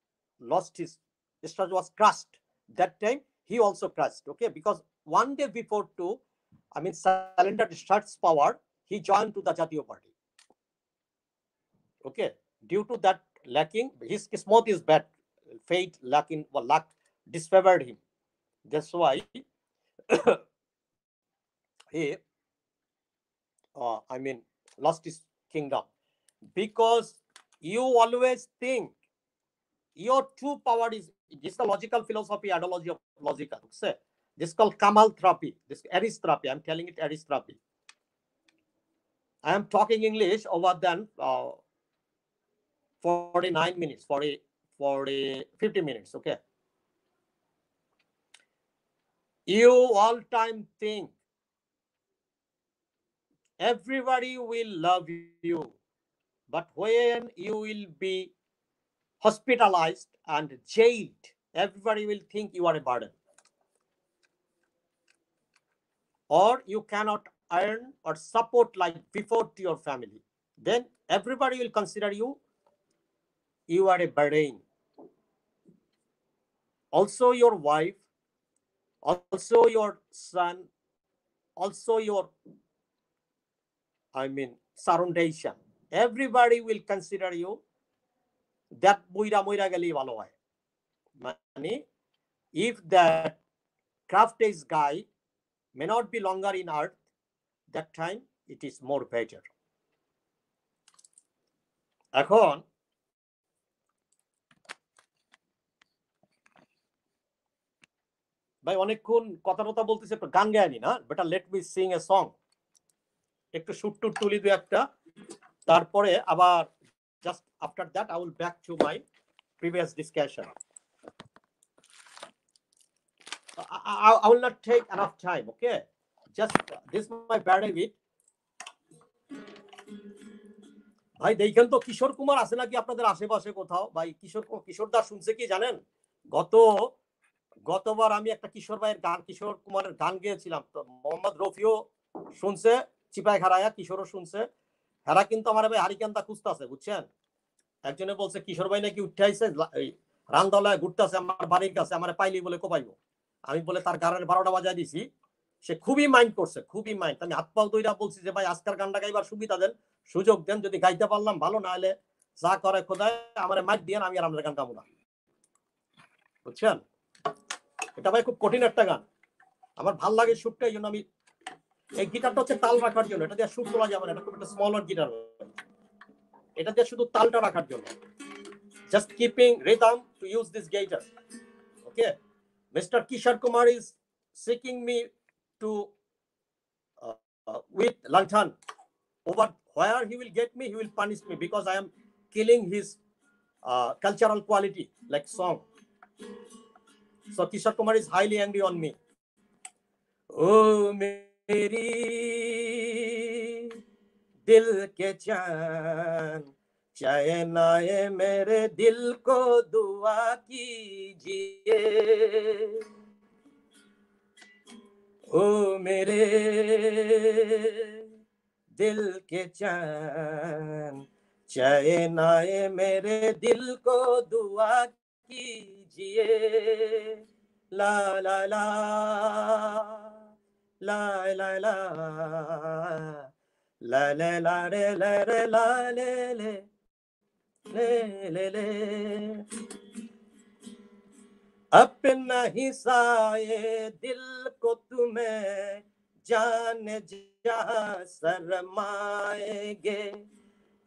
lost his, Irshad was crushed. That time he also crushed, okay? Because one day before to, I mean, surrender Irshat's power, he joined to the Jatiyo Party. Okay, due to that lacking, his kismot is bad. Fate, luck disfavored him. That's why he, I mean, lost his kingdom. Because you always think your true power is, this is the logical philosophy, ideology of logical. Say, this is called Kamal therapy, this Aris therapy. I'm telling it Aris therapy. I am talking English over than 49 minutes, 50 minutes. Okay. You all time think everybody will love you, but when you will be hospitalized and jailed, everybody will think you are a burden. Or you cannot earn or support like before to your family. Then everybody will consider you are a burden. Also your wife, also your son, also your, surroundation. Everybody will consider you that moira moira geli bhalo hoy. Mane, if that crafted guy may not be longer in earth, that time it is more better. এখন ভাই অনেকক্ষণ কথা কথা বলতেছে, একটু গান গায়নি না, better let me Singh a song. একটু শুট টুট তুলি দু একটা, তারপরে আবার just after that I will back to my previous discussion. I will not take enough time, okay? Just this is my bad habit. ভাই দেখেন তো কিশোর কুমার আছে নাকি আপনাদের আশেপাশে কোথাও? ভাই কিশোর দা শুনছে কি জানেন? গতবার আমি একটা কিশোর ভাইয়ের গান, কিশোর কুমারের গান গেয়েছিলাম, তো মোহাম্মদ রফিও শুনছে, চিপায় খারায়া কিশোরও শুনছে। হেরা কিন্তু আমার ভাই হারিকেনটা খুঁজতেছে, বুঝছেন? একজনে বলছে কিশোর ভাই নাকি উঠে আইছে রামদলায় ঘুরতেছে আমার বাড়ির কাছে, আমার পাইলি বলে কোপাইবো। আমি বলে তার গানের 12টা বাজায় দিছি। সে খুবই মাইন্ড করছে, খুবই মাইন্ড। আমি হাত পাও দইরা বলছি যে ভাই আজকের গানটা গাইবার সুবিধা দেন, সুযোগ দেন, যদি গাইতে পারলাম ভালো, না হলে যা করে খোদায় আমার মাইট দিয়ে আমি আর আপনার গান গাবো না, বুঝছেন? এটা ভাই খুব কঠিন একটা গান, আমার ভাল লাগে সুরটা, এই জন্য আমি এই গিটারটা হচ্ছে তাল রাখার জন্য, এটা দিয়ে সুর তোলা যাবে না, এটা খুব একটা স্মলার গিটার, এটা দিয়ে শুধু তালটা রাখার জন্য, just keeping rhythm to use this guitar. Okay, Mr. Kishore Kumar is seeking me to with lantern. Over where he will get me, he will punish me because I am killing his cultural quality like song. So Kishore Kumar is highly angry on me. Oh meri dil ke chan, चाहे नाए मेरे दिल को दुआ कीजिए, ओ मेरे दिल के चैन, चाहे नाए मेरे दिल को दुआ कीजिए, ला ला ला ला ला ला ला ला ला रे ला रे ला ले ले ले ले ले। अपना ही साए दिल को तुम्हें जाने जहाँ शर्माएंगे,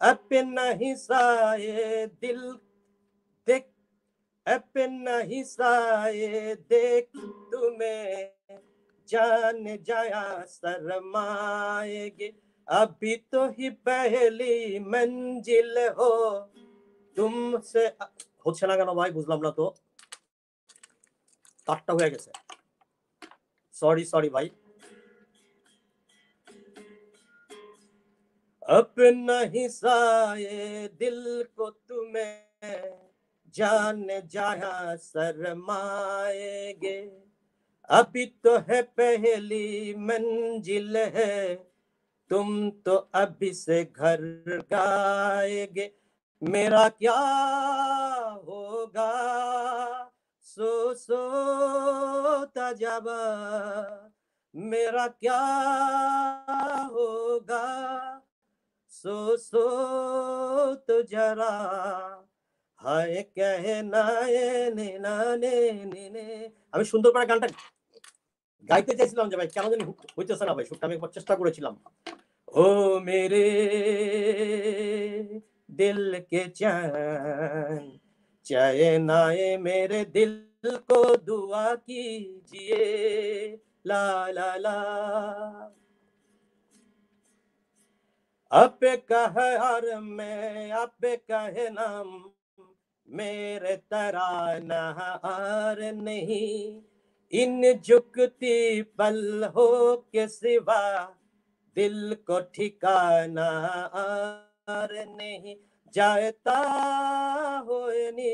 अपना ही साए दिल देख, अपना ही साए देख तुम्हें जाने जहाँ शर्माएंगे, अभी तो ही पहली मंजिल हो तुमसे। হচ্ছে না কেন ভাই, বুঝলাম না তো, কাটটা হয়ে গেছে, সরি ভাই। अपना ही साए दिल को तुम्हें जाने जहाँ शर्माएंगे, अभी तो है पहली मंजिल है तुम तो अभी से घर गाएंगे, मेरा क्या होगा सो सोता जाबा, मेरा क्या होगा सो सो तो जरा, हाय कहना নে না নে নে নে। আমি সুন্দর করে গানটা গাইতে চাইছিলাম যে ভাই কেন জানি হইতেছে না ভাই, সুরটা আমি একবার চেষ্টা করেছিলাম। ও মেরে দিল কে চান, চাहे नाए मेरे दिल को दुआ कीजिए, ला ला ला। अब कहे और मैं अब कहे नाम मेरे तराना और नहीं, इन झुकती पल हो के सिवा दिल को ठिकाना और नहीं, जाता হয়নি।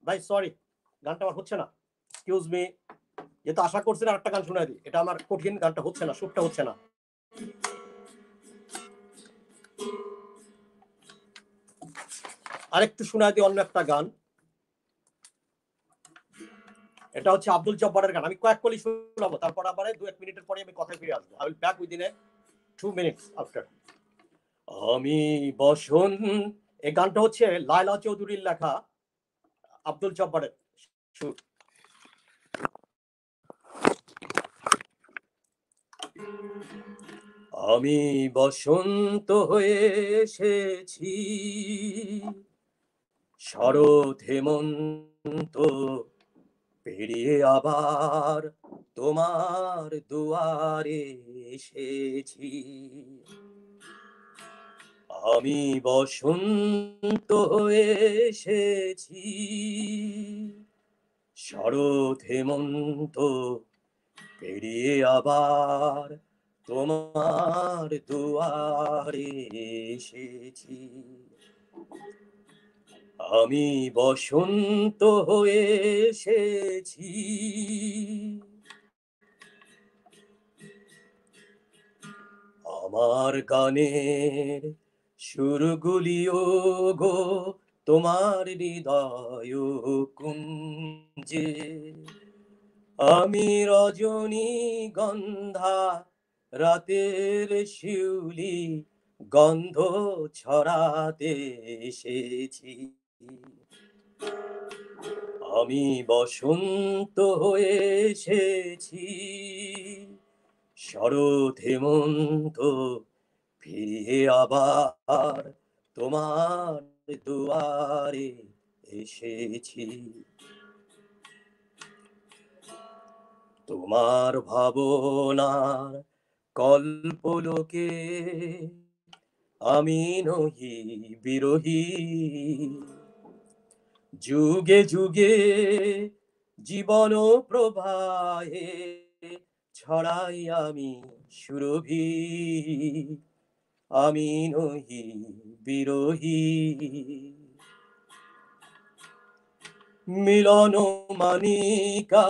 ভাই সরি, গানটা আমার হচ্ছে না, এক্সকিউজ মি। যেহেতু আশা করছেন আরেকটা গান শোনায় দিই, এটা আমার কঠিন, গানটা হচ্ছে না, সুরটা হচ্ছে না। আরেকটু শোনায় দিই অন্য একটা গান, এটা হচ্ছে আব্দুল জব্বারের গান। আমি কয়েক কলি শোনাবো, তারপর আবার 2-1 মিনিটের পরে আমি কথায় ফিরে আসবো। I will back within a 2 minutes after. আমি বসন্ত, এই গানটা হচ্ছে লায়লা চৌধুরীর লেখা, আব্দুল জব্বারের সুর। আমি বসন্ত হয়ে এসেছি, শরৎ হেমন্ত পেরিয়ে আবার তোমার দুয়ারে এসেছি। আমি বসন্ত হয়ে এসেছি, শরৎ হেমন্ত পেরিয়ে আবার তোমার দুয়ারে এসেছি। আমি বসন্ত হয়ে এসেছি, আমার গানের সুরগুলিও গো তোমার হৃদয় কুঞ্জে, আমি রজনী গন্ধা রাতের শিউলি গন্ধ ছড়াতে এসেছি। আমি বসন্ত হয়ে এসেছি, শরৎ হেমন্ত ফিরে আবার তোমার দুয়ারে এসেছি। তোমার ভাবনার কল্পলোকে আমি নহি বিরহী, যুগে যুগে জীবন প্রবাহে ছড়াই আমি সুরভি, আমি নহি বিরহী। মিলন মানিকা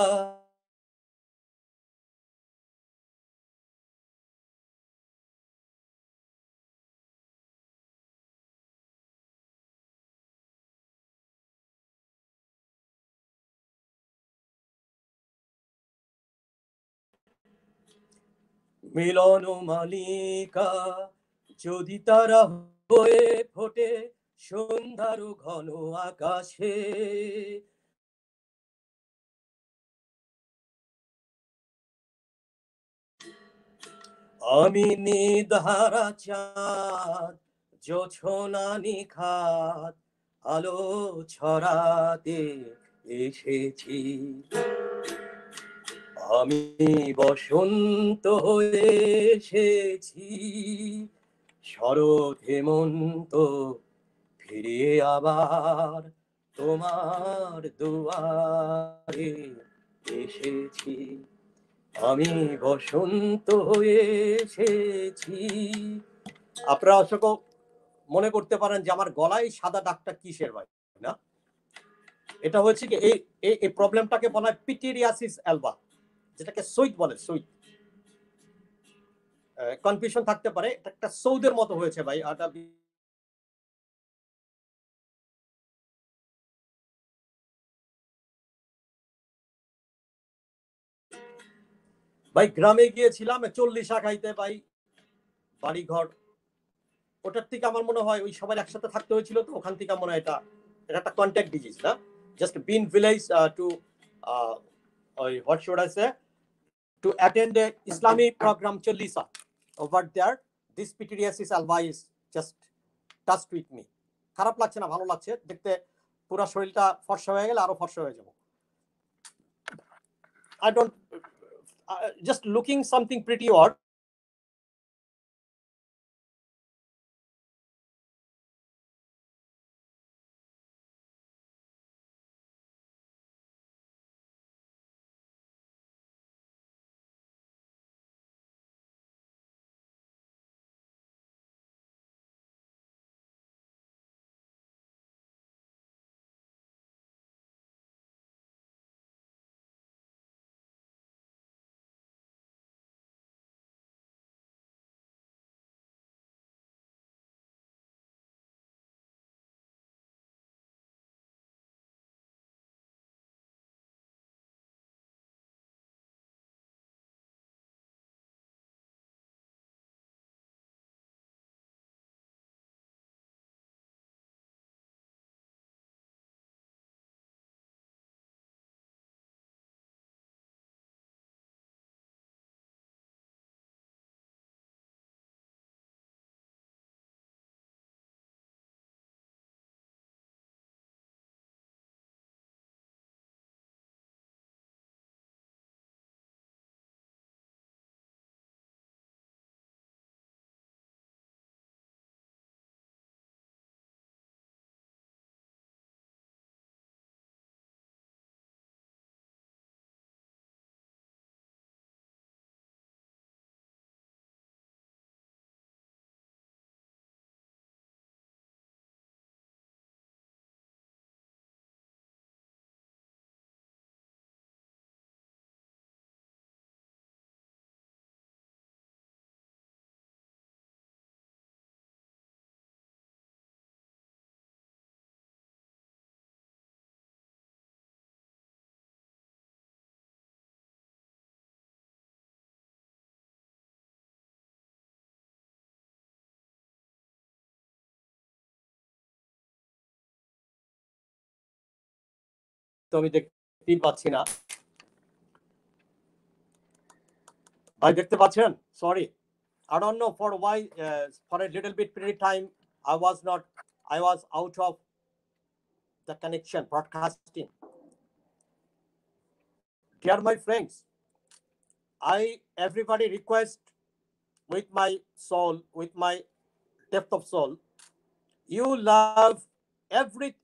মিলন মালিকা যদি তারা হয়ে ফোটে সন্ধ্যার ঘন আকাশে, আমি নিধারা চাঁদ জোছনা নিখাত আলো ছড়াতে এসেছি। আমি বসন্ত হয়ে এসেছি, শরৎ হেমন্ত ফিরে আবার তোমার দুয়ারে এসেছি। আমি বসন্ত হয়ে এসেছি। আপনারা অবশ্য মনে করতে পারেন যে আমার গলায় সাদা দাগটা কিসের, ভাই না, এটা হচ্ছে কি এই প্রবলেমটাকে বলা হয় পিটেরিয়াসিস অ্যালবা, যেটাকে সৈত বলে। সৈত, কনফিউশন থাকতে পারে, এটা একটা সৌদের মতো হয়েছে ভাই। ভাই গ্রামে গিয়েছিলাম 40 খাইতে ভাই, বাড়ি ঘর, ওটার থেকে আমার মনে হয় ওই সবাই একসাথে থাকতে হয়েছিল, তো ওখান থেকে মনে হয় এটা এটা একটা কন্ট্যাক্ট ডিজিজ না, just bin village to what should I say, to attend a Islamic program Cholisa over there. This pityriasis alba is just touched with me. খারাপ লাগছে না, ভালো লাগছে দেখতে, পুরো শরীরটা ফর্সা হয়ে গেলে আরো ফর্সা হয়ে যাব। I don't just looking something pretty odd, তো আমি দেখতেই পাচ্ছি না। ভাই দেখতে পাচ্ছেন? Sorry. I don't know for why, for a little bit period time, I was out of the connection, broadcasting. Dear my friends, everybody request with my soul, with my depth of soul, you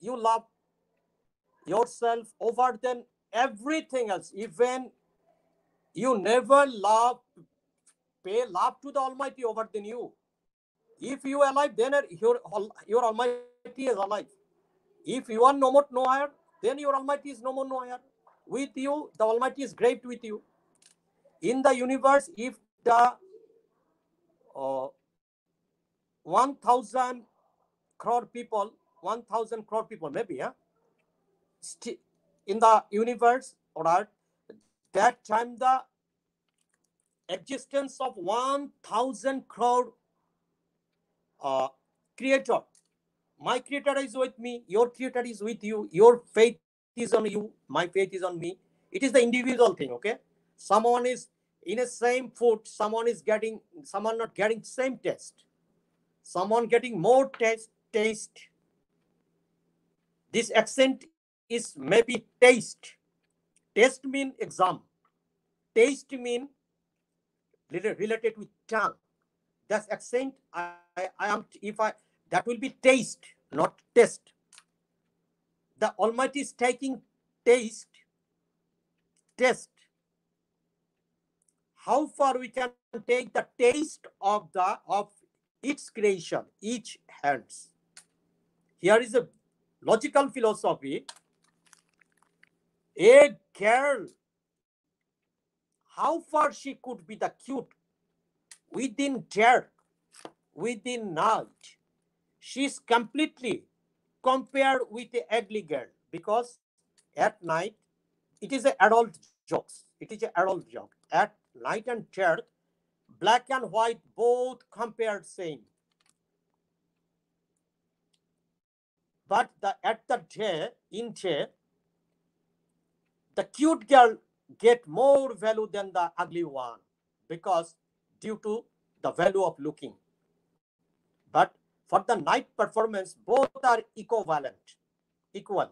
you love yourself over than everything else. Even you never pay love to the Almighty over than you. If you are alive, then your Almighty is alive. If you are no more nowhere, then your Almighty is no more nowhere. With you, the Almighty is great with you. In the universe, if the 1,000 crore people, 1,000 crore people, maybe, yeah, in the universe, or that time the existence of 1,000 crore creator. My creator is with me, your creator is with you, your faith is on you, my faith is on me. It is the individual thing, okay? Someone is in a same food, someone not getting same taste, someone getting more taste. This accent is maybe taste. Taste mean exam. Taste mean related with tongue. That's accent. I am, if I, that will be taste, not test. The Almighty is taking test. How far we can take the taste of its creation, each hands. Here is a logical philosophy. A girl, how far she could be the cute within dark, within night. She's completely compared with the ugly girl, because at night it is an adult jokes. It is an adult joke. At night and dark, black and white both compared same. But at the day, in day, the cute girl get more value than the ugly one, because due to the value of looking. But for the night performance, both are equivalent, equal.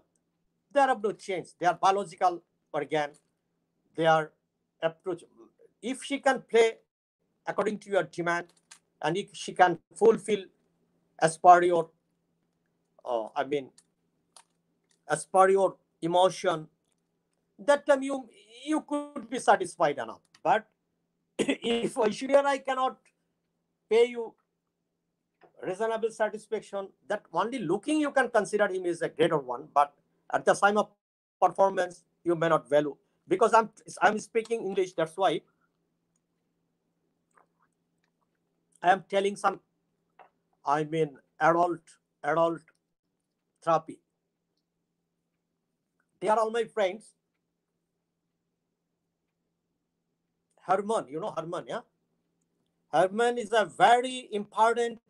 They are no change. They are biological organ. They are approach. If she can play according to your demand, and if she can fulfill as per your, I mean, as per your emotion, that time you could be satisfied enough. But if Aishwarya Rai cannot pay you reasonable satisfaction, that only looking you can consider him is a greater one, but at the time of performance you may not value. Because I'm speaking English, that's why I am telling some, I mean, adult therapy. They are all my friends. Herman, you know Herman, yeah? Herman is a very important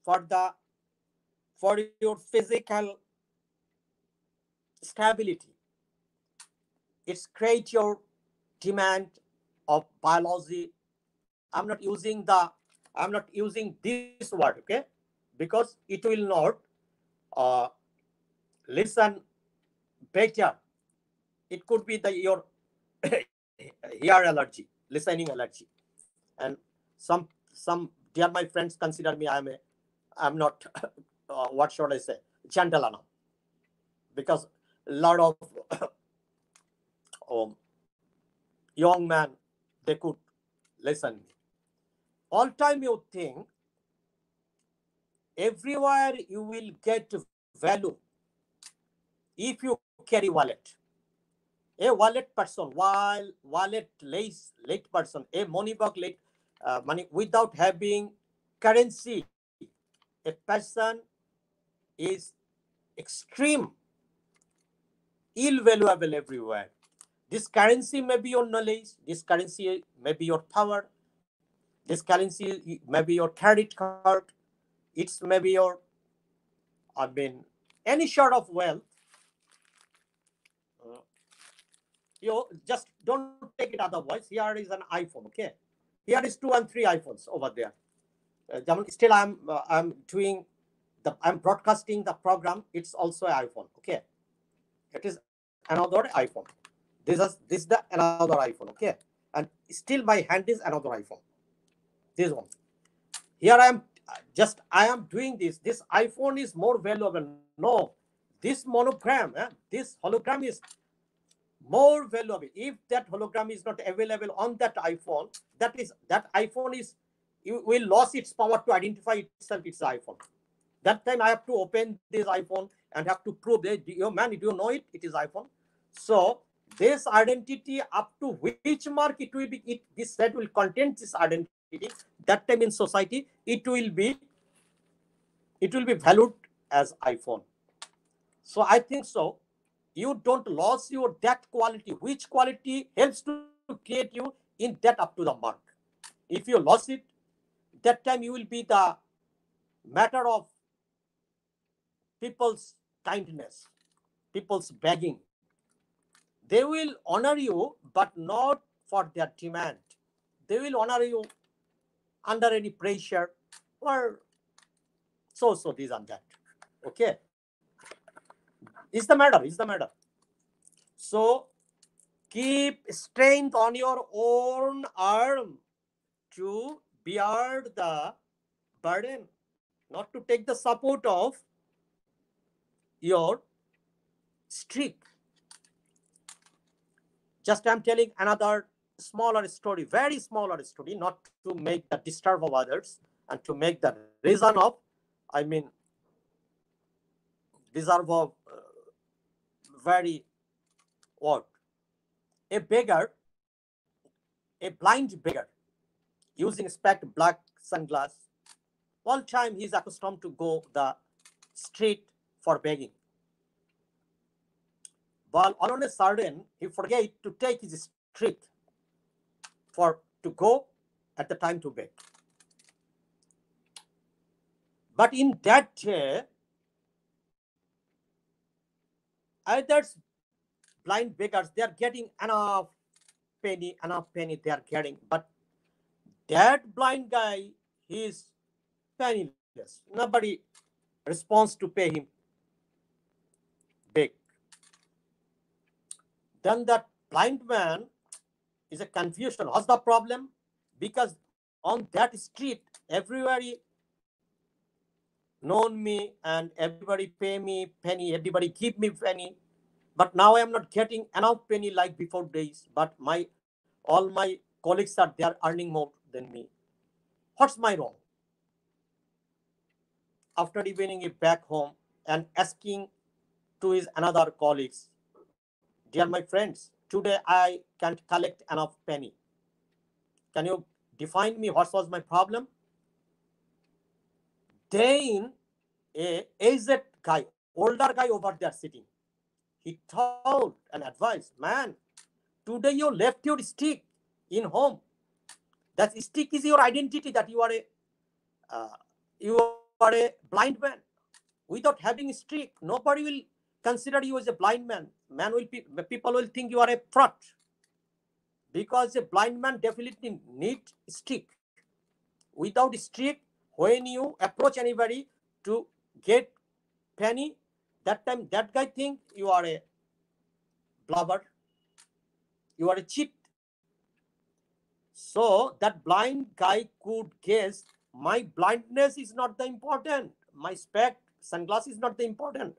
for your physical stability. It's create your demand of biology. I'm not using this word, okay? Because it will not uh, listen better. It could be your ear allergy, listening allergy. And some dear my friends consider me I'm not what should I say, gentle enough, because a lot of um, young man, they could listen me. All time you think everywhere you will get value if you carry wallet. A wallet person, while wallet late person, a money bag late money without having currency, a person is extreme ill valuable everywhere. This currency may be your knowledge, this currency may be your power, this currency may be your credit card, it's maybe your, I mean, any sort of wealth. You just don't take it otherwise. Here is an iPhone, okay? Here is 2 and 3 iPhones over there. Still I'm doing I'm broadcasting the program. It's also an iPhone, okay? It is another iPhone. This is the another iPhone, okay? And still my hand is another iPhone. This one. Here I am doing this. This iPhone is more valuable. No, this monogram, this hologram is more valuable. If that hologram is not available on that iPhone, that iPhone is, you will lose its power to identify itself it's iPhone. That time I have to open this iPhone and have to prove that, man, do you know it? It is iPhone. So this identity, up to which mark it will be, this set will contain this identity. That time in society, it will be valued as iPhone. So I think so. You don't lose your that quality. Which quality helps to create you in that up to the mark. If you lost it, that time you will be the matter of people's kindness, people's begging. They will honor you, but not for their demand. They will honor you under any pressure or so this and that. Okay. Is the matter. So keep strength on your own arm to bear the burden, not to take the support of your streak. Just I'm telling another smaller story, very smaller story, not to make the disturb of others and to make the reason of, I mean, deserve of very what? A beggar, a blind beggar, using spec black sunglass. All time he's accustomed to go the street for begging. But all on a sudden, he forget to take his street for to go at the time to beg. But in that day, others blind beggars, they are getting enough penny they are getting. But that blind guy, he is penniless. Nobody responds to pay him big. Then that blind man is a confusion. What's the problem? Because on that street, everybody known me and everybody pay me penny, everybody give me penny. But now I am not getting enough penny like before days. But all my colleagues are they are earning more than me. What's my wrong? After bringing it back home and asking to his another colleagues, dear my friends, today I can't collect enough penny. Can you define me what was my problem? Then a aged guy, older guy over there sitting, he told and advised, man, today you left your stick in home. That stick is your identity that you are a blind man. Without having a stick, nobody will consider you as a blind man. People will think you are a fraud, because a blind man definitely need stick. Without stick, when you approach anybody to get penny, that time that guy think you are a blubber, you are a cheat. So that blind guy could guess my blindness is not the important, my spec sunglass is not the important,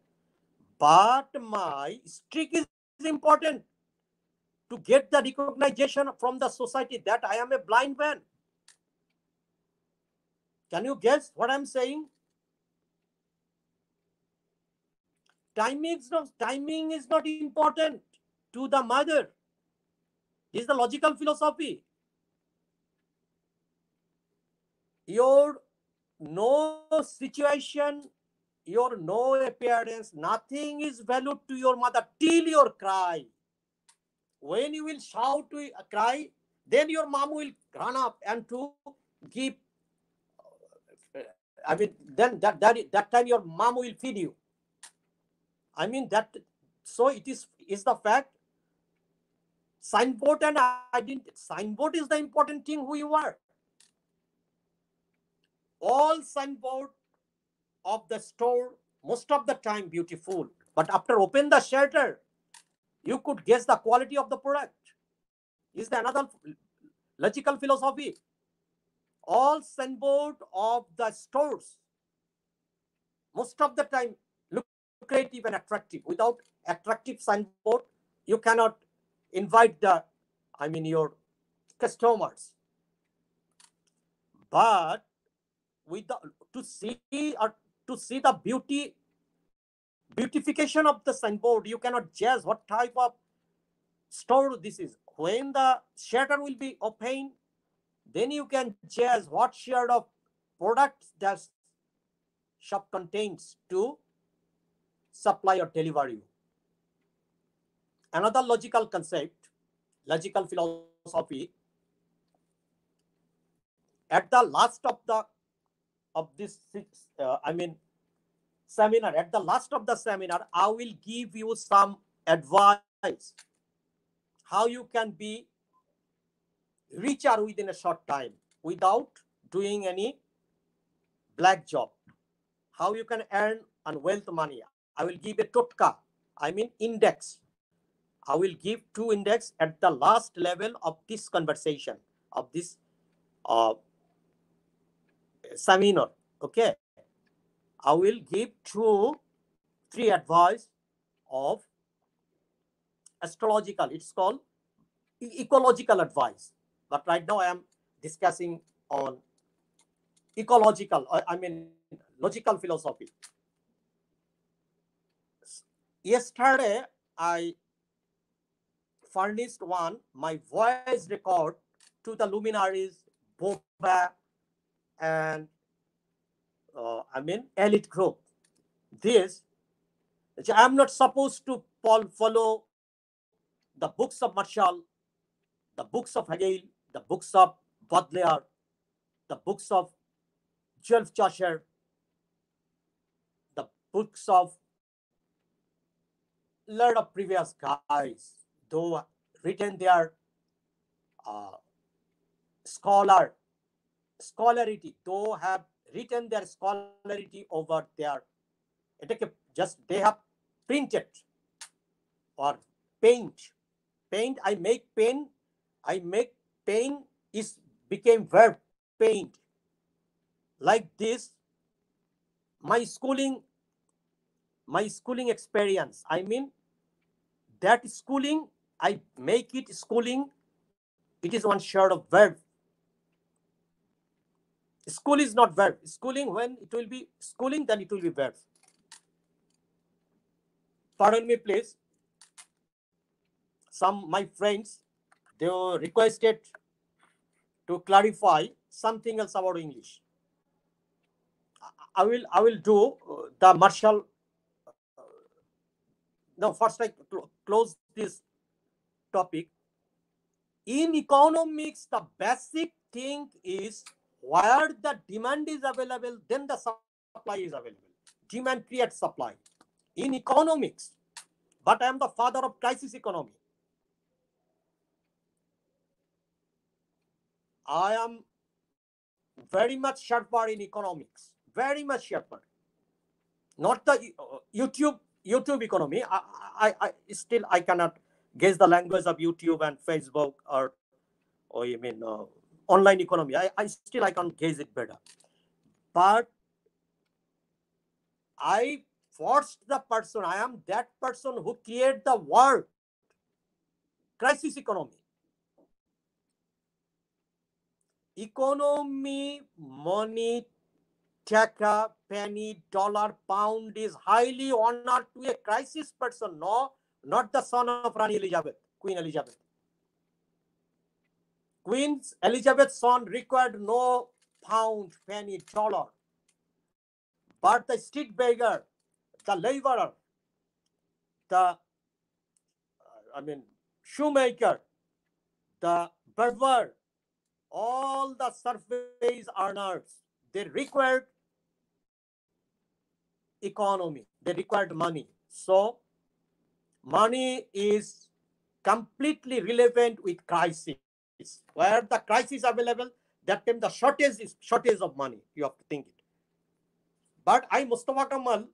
but my streak is important to get the recognition from the society that I am a blind man. Can you guess what I'm saying? Timing is not important to the mother. This is the logical philosophy. Your no situation, your no appearance, nothing is valued to your mother till your cry. When you will shout to cry, then your mom will run up and to give. I mean, then that time your mom will feed you. I mean that. So it is the fact. Signboard and identity. Signboard is the important thing who you are. All signboard of the store, most of the time beautiful. But after open the shutter, you could guess the quality of the product. Is the another logical philosophy. All signboard of the stores, most of the time lucrative and attractive. Without attractive signboard, you cannot invite your customers. But with the, to see the beautification of the signboard, you cannot judge what type of store this is. When the shutter will be open, then you can judge what share of products that shop contains to supply or deliver you. Another logical concept, logical philosophy. At the last of this seminar, at the last of the seminar, I will give you some advice how you can be richer within a short time without doing any black job. How you can earn and wealth money. I will give a totka, index. I will give 2 index at the last level of this conversation, of this seminar. Okay. I will give 3 advice of astrological. It's called ecological advice. But right now I am discussing on ecological, logical philosophy. Yesterday, I furnished my voice record to the luminaries, Boba and elite group. This, I'm not supposed to follow the books of Marshall, the books of Hegel, the books of Baudelaire, the books of Joseph Chaucer, the books of lot of previous guys, though written their uh, scholarity, though have written their scholarity over their, just they have printed or paint. I make paint is became verb paint. Like this, my schooling experience, that schooling, I make it schooling. It is one short of verb. School is not verb. Schooling, when it will be schooling, then it will be verb. Pardon me, please. Some my friends, they requested to clarify something else about English. I will do the Marshall. No, first I close this topic. In economics, the basic thing is where the demand is available, then the supply is available. Demand creates supply. In economics, but I am the father of crisis economy. I am very much sharper in economics, very much sharper. Not the YouTube economy. I still I cannot guess the language of YouTube and Facebook or online economy. I still I can guess it better. But I forced the person. I am that person who create the word crisis economy. Economy, money, taka, penny, dollar, pound is highly honored to a crisis person. No, not the son of Rani Elizabeth, Queen Elizabeth. Queen Elizabeth's son required no pound, penny, dollar. But the street beggar, the laborer, the shoemaker, the barber, all the surface earners, they required economy, they required money. So money is completely relevant with crisis. Where the crisis available, that time the shortage of money. You have to think it. But I, Mustafa Kamal,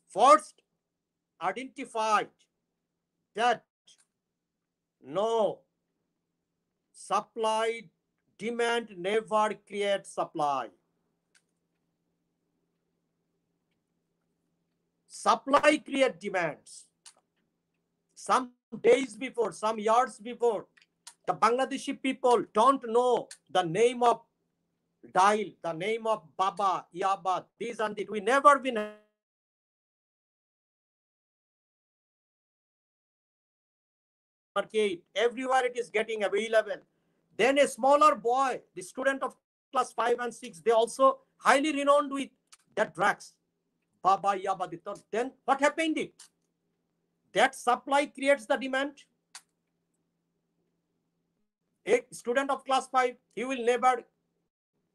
first identified that no, supply demand never creates supply. Supply creates demands. Some days before, some years before, the Bangladeshi people don't know the name of Dail, the name of Baba, Yaba, this and that. We never been market. Everywhere it is getting available. Then a smaller boy, the student of class 5 and 6, they also highly renowned with that drugs. Baba, Yaba, then what happened? That supply creates the demand. A student of class 5, he will never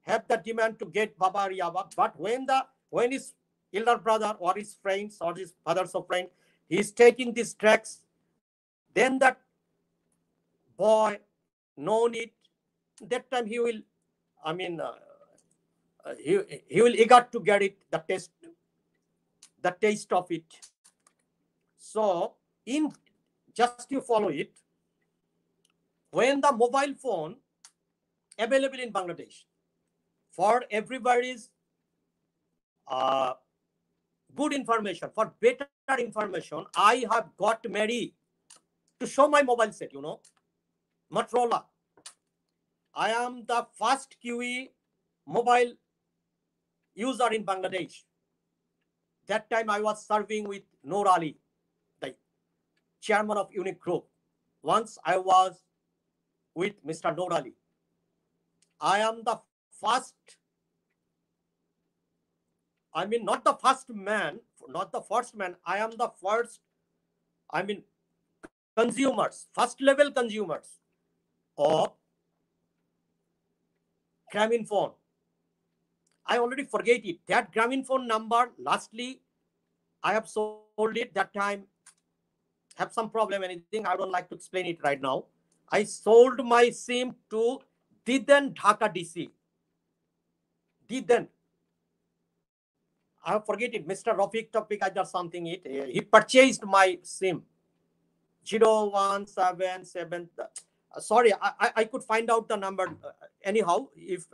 have the demand to get Baba or Yaba. But when his elder brother or his friends or his father's of friend, he is taking these drugs, then that boy known it. That time he will, I mean, he will eager to get it, the taste of it. So in just you follow it. When the mobile phone available in Bangladesh for everybody's uh, good information, for better information, I have got Mary to show my mobile set, Motorola. I am the first QE mobile user in Bangladesh. That time I was serving with Noor Ali, the chairman of Unique Group. Once I was with Mr. Noor Ali. I am the first, I mean, not the first man, I am the first, I mean, consumers, first level consumers of Grameenphone. I already forget it. That Grameenphone number, lastly, I have sold it that time. Have some problem, anything. I don't like to explain it right now. I sold my SIM to Didan Dhaka DC. Didan. I forget it. Mr. Rafiq Topic, I just something it. He purchased my SIM. 0177. Sorry, I could find out the number anyhow if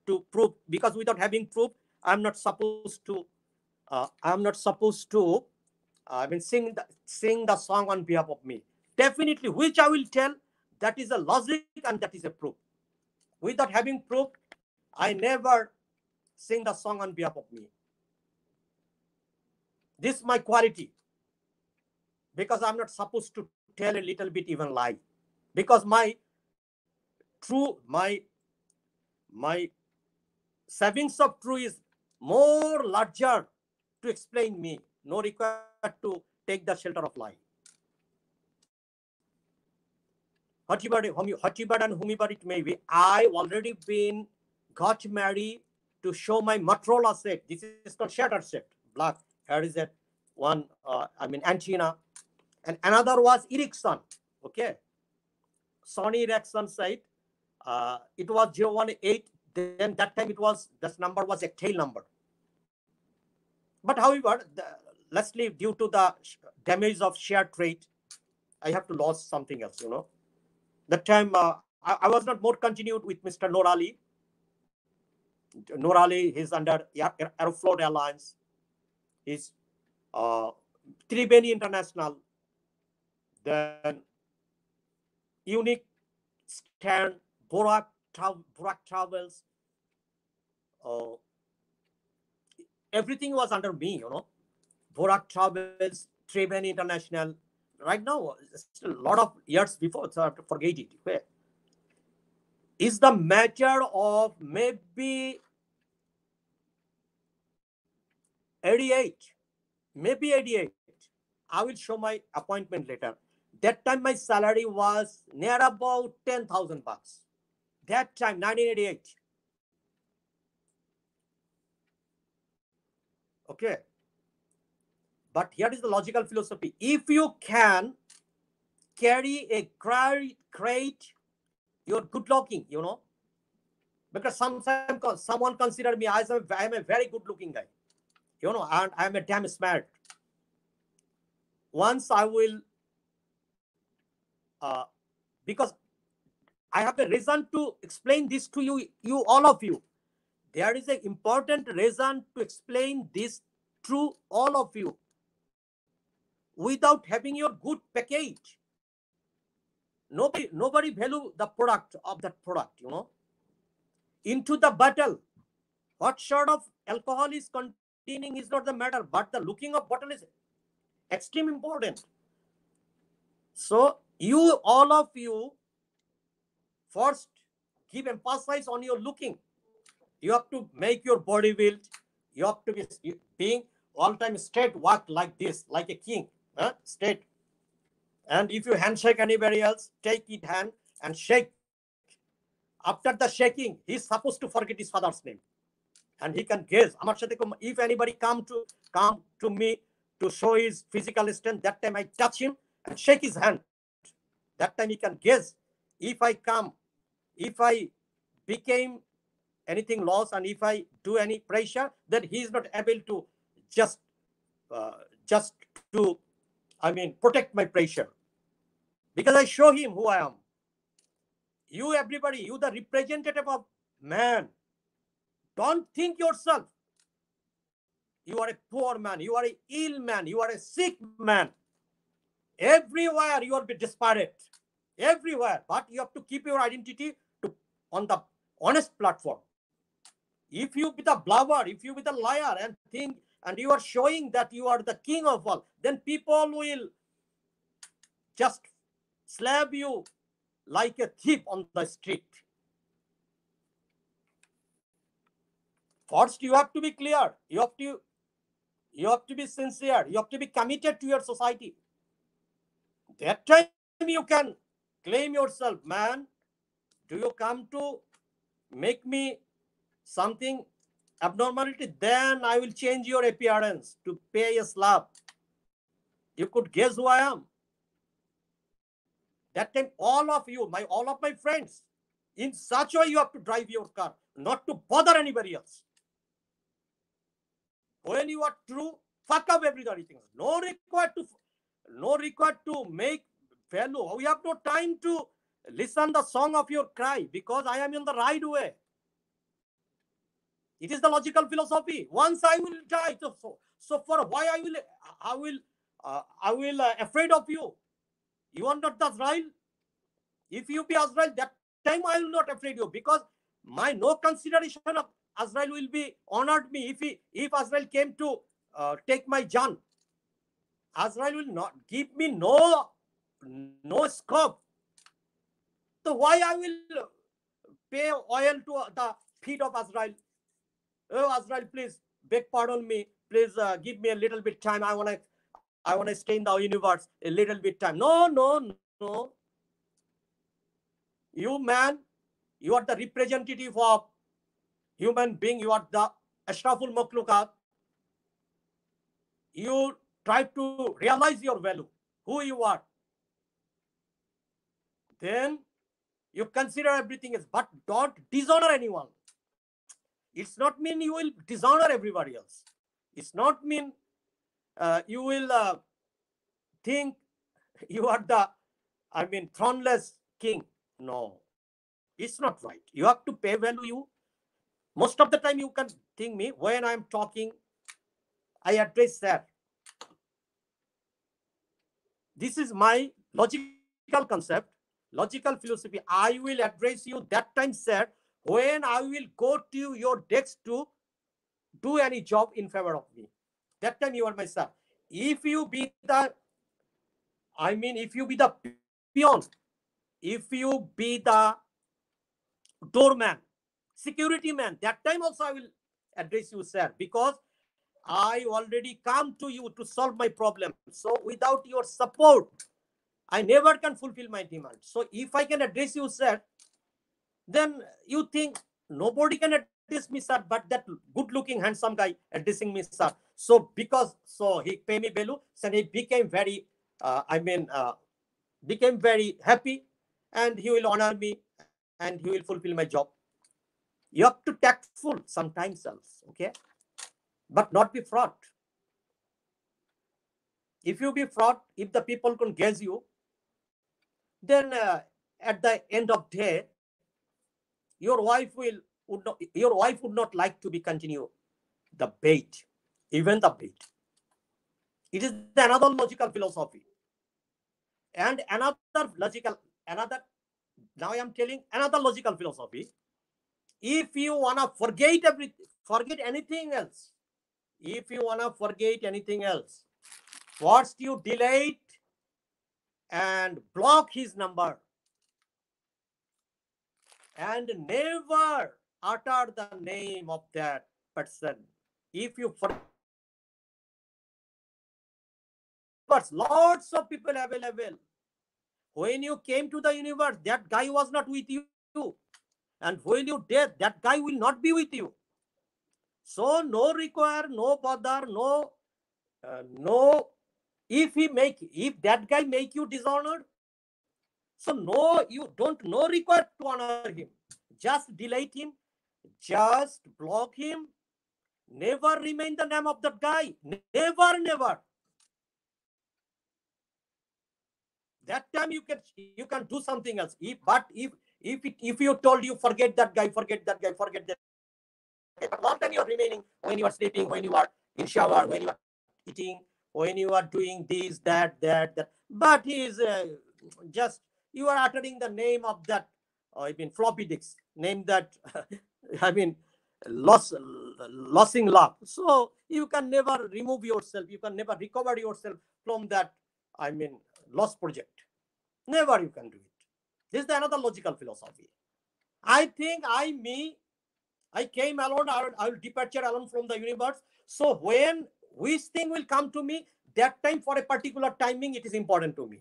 to prove, because without having proof, I'm not supposed to. I mean, sing the song on behalf of me. Definitely, which I will tell. That is a logic and that is a proof. Without having proof, I never sing the song on behalf of me. This is my quality, because I'm not supposed to tell a little bit even lie, because my savings of true is more larger to explain me. No required to take the shelter of lie. Whatever and whomever it may be, I already got married to show my Motorola set. This is called shutter set, black. Here is that one, antenna. And another was Ericsson, okay? Sony Ericsson site. It was 018. Then that time this number was a tail number. But however, let's leave, due to the damage of share trade, I have to lose something else, That time I was not more continued with Mr. Noor Ali. Noor Ali, he's under Aeroflot Airlines. He's Tribeni International. Then Unique Stern, Borak Travels. Everything was under me, Borak Travels, Tribeni International. Right now, still a lot of years before, so I have to forget it. Where? Is the matter of maybe 88, maybe 88. I will show my appointment later. That time my salary was near about 10,000 bucks. That time, 1988. Okay. But here is the logical philosophy. If you can carry a crate, you're good looking, because sometimes someone consider me as I'm a very good looking guy, and I'm a damn smart. Once I will, because I have a reason to explain this to you all of you. There is an important reason to explain this to all of you. Without having your good package, nobody value the product of that product, Into the bottle, what sort of alcohol is containing is not the matter, but the looking of bottle is extremely important. So all of you, first give emphasis on your looking. You have to make your body build. You have to be being all time straight, walk like this, like a king, straight. And if you handshake anybody else, take it hand and shake. After the shaking, he's supposed to forget his father's name, and he can guess. If anybody come to me to show his physical strength, that time I touch him and shake his hand. That time he can guess. If I became anything lost, and if I do any pressure, then he is not able to just to, protect my pressure, because I show him who I am. You, everybody, you the representative of man. Don't think yourself you are a poor man, you are an ill man, you are a sick man. Everywhere you will be disparate. Everywhere. But you have to keep your identity on the honest platform. If you be the blabber, if you be the liar and you are showing that you are the king of all, then people will just slap you like a thief on the street. First, you have to be clear. You have to be sincere. You have to be committed to your society. That time you can claim yourself, man. Do you come to make me something abnormality? Then I will change your appearance to pay a slap. You could guess who I am. That time, all of my friends, in such a way you have to drive your car, not to bother anybody else. When you are true, fuck up everybody. No required to make value. We have no time to listen the song of your cry, because I am in the right way. It is the logical philosophy. Once I will die, so for why I will afraid of you. You are not Azrael. If you be Azrael, that time I will not afraid you, because my no consideration of Azrael will be honored me. If Azrael came to take my Jan, Azrael will not give me no scope. So why I will pay oil to the feet of Azrael? Oh, Azrael, please beg pardon me. Please give me a little bit time. I wanna stay in the universe a little bit time. No. You man, you are the representative of human being. You are the Ashraful Makhlukat. You try to realize your value, who you are. Then you consider everything else, but don't dishonor anyone. It's not mean you will dishonor everybody else. It's not mean you will think you are the, throneless king. No, it's not right. You have to pay value you. Most of the time you can think me, when I'm talking, I address that. This is my logical concept, logical philosophy. I will address you that time, sir, when I will go to your desk to do any job in favor of me. That time you are my sir. If you be the, if you be the peon, if you be the doorman, security man, that time also I will address you, sir, because I already come to you to solve my problem. So without your support, I never can fulfill my demand. So if I can address you, sir, then you think nobody can address me, sir, but that good-looking, handsome guy addressing me, sir. So he pay me value, so he became very, became very happy, and he will honor me, and he will fulfill my job. You have to tactful sometimes else, okay, but not be fraud. If you be fraud, if the people can guess you, then at the end of day, your wife would not like to be continue the bait, even the bait. It is another logical philosophy. And another, now I am telling another logical philosophy. If you wanna forget anything else, if you wanna forget anything else, first you delete and block his number, and never utter the name of that person. If you forget, but lots of people available. When you came to the universe, that guy was not with you. And when you dead, that guy will not be with you. So no require, no bother, no. If that guy make you dishonored, so no, you don't no require to honor him. Just delete him, just block him. Never remain the name of that guy. Never. That time you can do something else. If you told you forget that guy, forget that guy, forget that guy, but long time you are remaining when you are sleeping, when you are in shower, when you are eating, when you are doing this, that. But he is just you are uttering the name of that. I mean floppy disks. Name that. I mean losing love. So you can never remove yourself. You can never recover yourself from that. I mean lost project. Never you can do it. This is another logical philosophy. I think I came alone, I will departure alone from the universe. So when which thing will come to me, that time for a particular timing, it is important to me.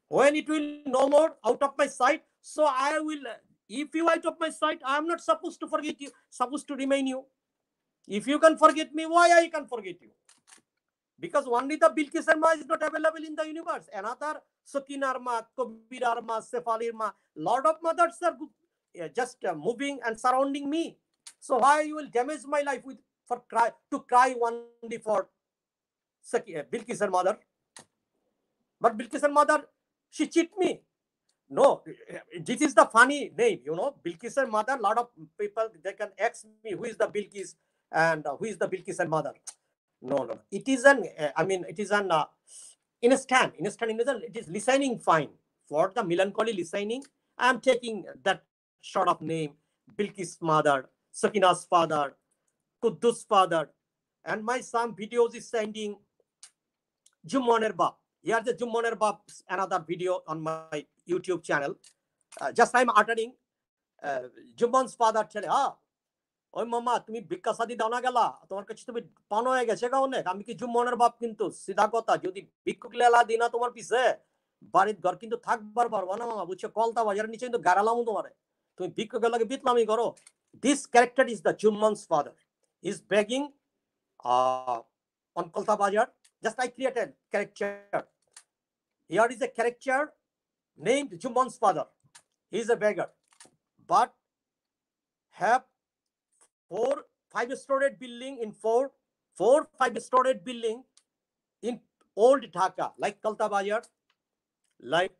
When it will no more out of my sight, so I will, if you out of my sight, I am not supposed to forget you, supposed to remain you. If you can forget me, why I can forget you? Because only the Bilqis Arma is not available in the universe. Another Sakin Arma, Kabir Arma, Sefal Irma, lot of mothers are just moving and surrounding me. So why you will damage my life with to cry only for Bilqis mother? But Bilqis mother, she cheat me. No, this is the funny name, Bilqis mother. Lot of people they can ask me who is the Bilqis and who is the Bilqis mother. No. It is an. I mean, it is an instant. It is listening fine for the melancholy listening. I am taking that sort of name, Bilqis mother, Sakina's father, Kuddus father, and my some videos is sending Jummoner Bab. Here's the Jummoner Bab's another video on my YouTube channel. Just I'm uttering Jummon's father tell, ওই মামা তুমি ভিক্ষা সাদি দাও না গেলা তোমার কাছে তুমি পানো হয়ে গেছে গা অনেক আমি কি জুম্মনের বাপ কিন্তু সিধা কথা যদি ভিক্ষুক লেলা দিই না তোমার পিছে বাড়ির ঘর কিন্তু থাকবার পারবা না মামা বুঝছো কলতা বাজারের নিচে কিন্তু গাড়ালাম তোমারে তুমি ভিক্ষুকের লাগে বিতলামি করো this character is the Jummon's father is begging on Kolta Bazar. Just I created character. Here is a character named Jummon's father. He is a beggar but have 5-storied building in 5-storied building in old Dhaka, like Kalta Bazar, like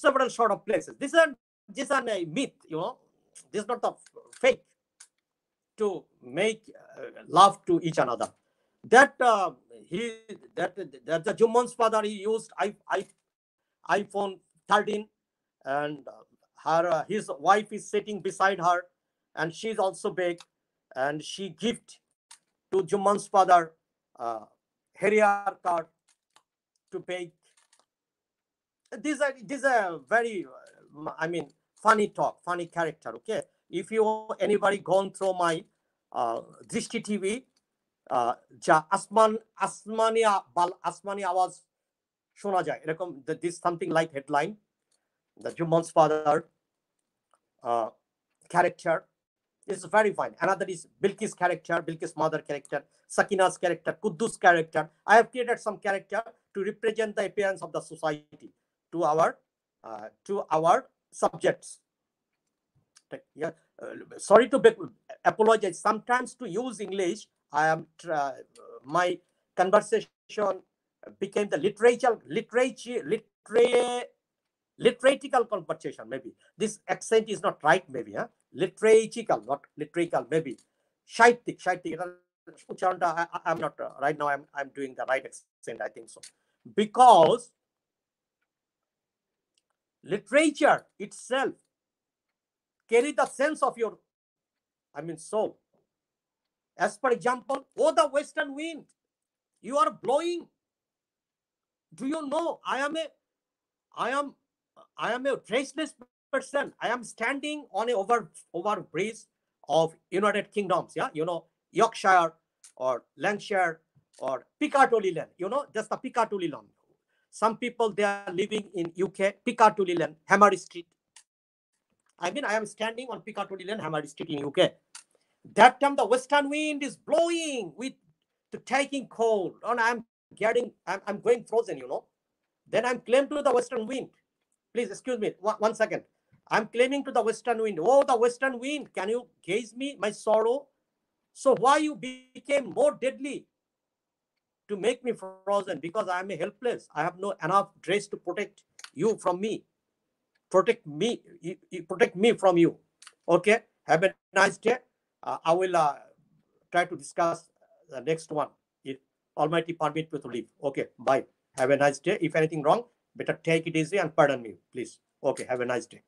several sort of places. This is a myth, This is not the fake to make love to each another. That the Jummon's father he used iPhone 13 and his wife is sitting beside her and she's also big and she gift to Jummon's father Harrier card to bake. These are very I mean funny talk, funny character. Okay, if you anybody gone through my Drishti TV, যা আসমানি আওয়াজ শোনা যায় এরকম this something like headline, the Jummon's father character. This is very fine. Another is Bilqis character, Bilqis mother character, Sakina's character, Kuddus character. I have created some character to represent the appearance of the society to our subjects. Yeah. Sorry to apologize. Sometimes to use English, I am my conversation became the literatical conversation. Maybe this accent is not right. Maybe literatical, not literical. Maybe shaitik. I'm not right now. I'm doing the right accent. I think so, because literature itself carry the sense of your, soul. As for example, oh, the western wind, you are blowing. Do you know I am a dressless person. I am standing on a over bridge of United Kingdoms. Yeah, Yorkshire or Lancashire or Piccadilly land. Just the Piccadilly land. Some people they are living in UK, Piccadilly land, Hammer Street. I am standing on Piccadilly land, Hammer Street in UK. That time the western wind is blowing with the taking cold, and I'm going frozen. Then I'm claimed to the western wind. Please excuse me 1 second. I'm claiming to the western wind. Oh, the western wind, can you gauge me my sorrow? So why you became more deadly to make me frozen? Because I am helpless. I have no enough dress to protect you from me. Protect me from you. Okay. Have a nice day. I will try to discuss the next one if Almighty permit me to leave. Okay. Bye. Have a nice day. If anything wrong, better take it easy and pardon me, please. Okay. Have a nice day.